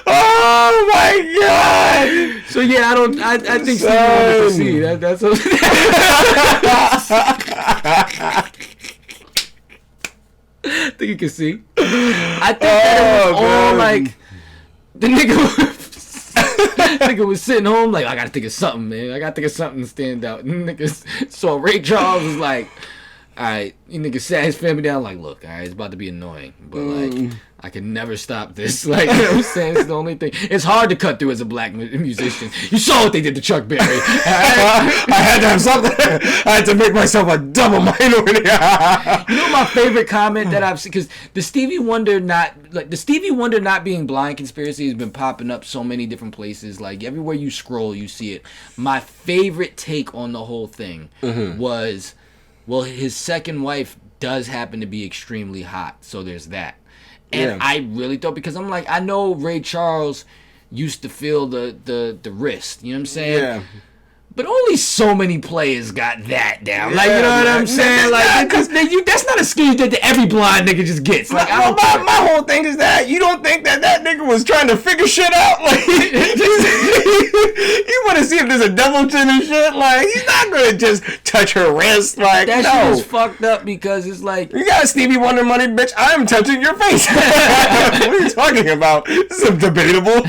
Oh my god! So yeah, I think Stevie wanted to see that. That's what. I think you can see. I think that it was all like the nigga was sitting home like, I gotta think of something, man. I gotta think of something to stand out. And niggas saw Ray Charles was like, alright, you niggas sat his family down like, look, alright, it's about to be annoying, but like, I can never stop this. Like, you know what I'm saying? It's the only thing. It's hard to cut through as a black musician. You saw what they did to Chuck Berry. I had to have something. I had to make myself a double minority. You know my favorite comment that I've seen, because the Stevie Wonder not being blind conspiracy has been popping up so many different places. Like everywhere you scroll, you see it. My favorite take on the whole thing was, well, his second wife does happen to be extremely hot, so there's that. And I really thought, because I'm like, I know Ray Charles used to feel the wrist, you know what I'm saying? Yeah. But only so many players got that down. Like, you know what I'm saying? Like, that's not a skill that every blind nigga just gets. Like, my whole thing is that you don't think that nigga was trying to figure shit out. Like, you want to see if there's a devil chin and shit. Like, he's not gonna just touch her wrist. Like, that shit is fucked up, because it's like, you got Stevie Wonder money, bitch. I'm touching your face. What are you talking about? This is debatable.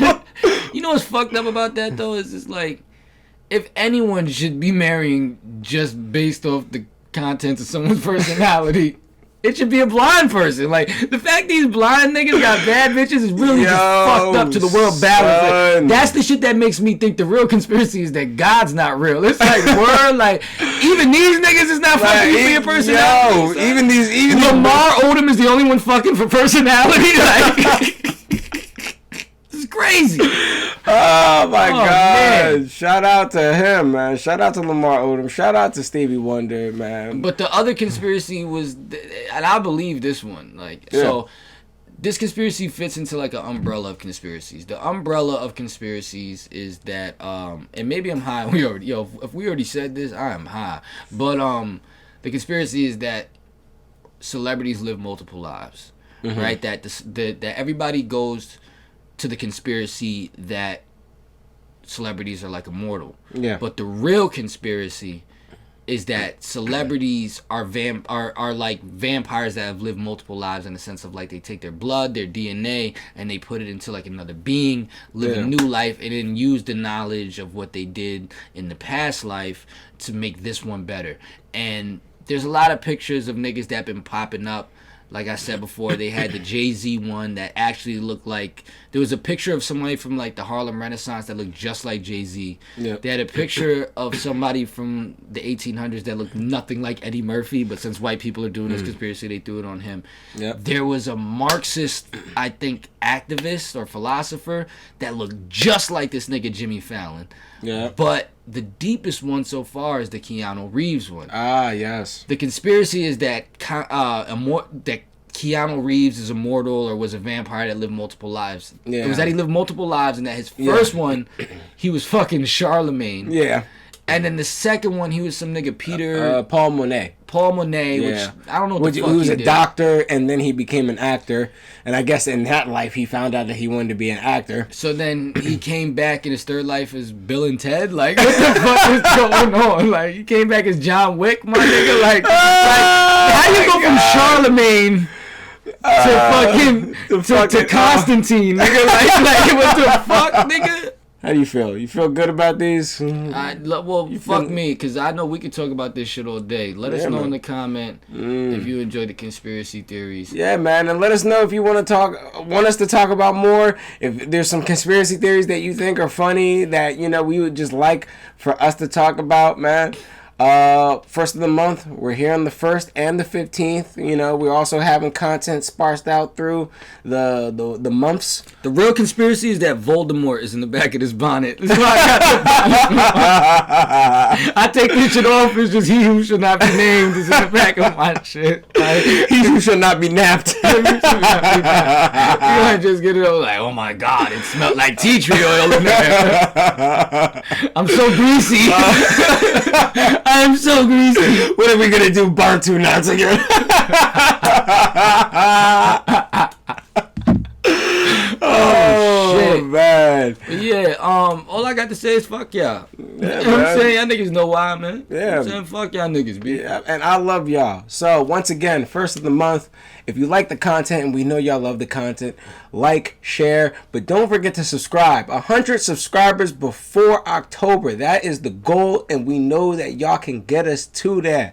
You know what's fucked up about that though? Is it's like, if anyone should be marrying just based off the contents of someone's personality, it should be a blind person. Like, the fact these blind niggas got bad bitches is really just fucked up to the world balance. Like, that's the shit that makes me think the real conspiracy is that God's not real. It's like, word, like, even these niggas is not fucking for your personality. Even Lamar Odom is the only one fucking for personality. Like, it's crazy. Oh my God! Man. Shout out to him, man. Shout out to Lamar Odom. Shout out to Stevie Wonder, man. But the other conspiracy was, and I believe this one, like, so this conspiracy fits into like an umbrella of conspiracies. The umbrella of conspiracies is that, and maybe I'm high. If we already said this, I am high. But the conspiracy is that celebrities live multiple lives, right? That that everybody goes to the conspiracy that celebrities are like immortal. Yeah. But the real conspiracy is that celebrities are like vampires that have lived multiple lives, in the sense of like they take their blood, their DNA, and they put it into like another being, live a new life, and then use the knowledge of what they did in the past life to make this one better. And there's a lot of pictures of niggas that been popping up. Like I said before, they had the Jay-Z one that actually looked like, there was a picture of somebody from like the Harlem Renaissance that looked just like Jay-Z. Yep. They had a picture of somebody from the 1800s that looked nothing like Eddie Murphy, but since white people are doing this conspiracy, they threw it on him. Yep. There was a Marxist, I think, activist or philosopher that looked just like this nigga Jimmy Fallon. Yeah. But the deepest one so far is the Keanu Reeves one. Ah, yes. The conspiracy is that that Keanu Reeves is immortal or was a vampire that lived multiple lives. Yeah. It was that he lived multiple lives, and that his first one, he was fucking Charlemagne. Yeah. And then the second one, he was some nigga Paul Monet. Which I don't know what the fuck he was a doctor, and then he became an actor. And I guess in that life, he found out that he wanted to be an actor. So then he came back in his third life as Bill and Ted? Like, what the fuck is going on? Like, he came back as John Wick, my nigga? Like how you go from Charlemagne to fucking to Constantine, nigga? Like what the fuck, nigga? How do you feel? You feel good about these? Well, fuck me, because I know we could talk about this shit all day. Let us know in the comment if you enjoy the conspiracy theories. Yeah, man, and let us know if you want us to talk about more. If there's some conspiracy theories that you think are funny that we would just like for us to talk about, man. First of the month, we're here on the 1st and the 15th. We're also having content sparsed out through the months. The real conspiracy is that Voldemort is in the back of this bonnet. That's why I take this shit off. It's just he who should not be named is in the back of my shit. He who should not be napped. You might just get it over like, oh my god, it smelled like tea tree oil in there. I'm so greasy. I'm so greasy. What are we gonna do? Bar 2 knots again? Oh shit, man. Yeah. All I got to say is fuck y'all. Yeah, I'm saying y'all niggas know why, man. Yeah. I'm saying fuck y'all niggas, B. Yeah, and I love y'all. So once again, first of the month. If you like the content, and we know y'all love the content, like, share, but don't forget to subscribe. 100 subscribers before October. That is the goal, and we know that y'all can get us to that.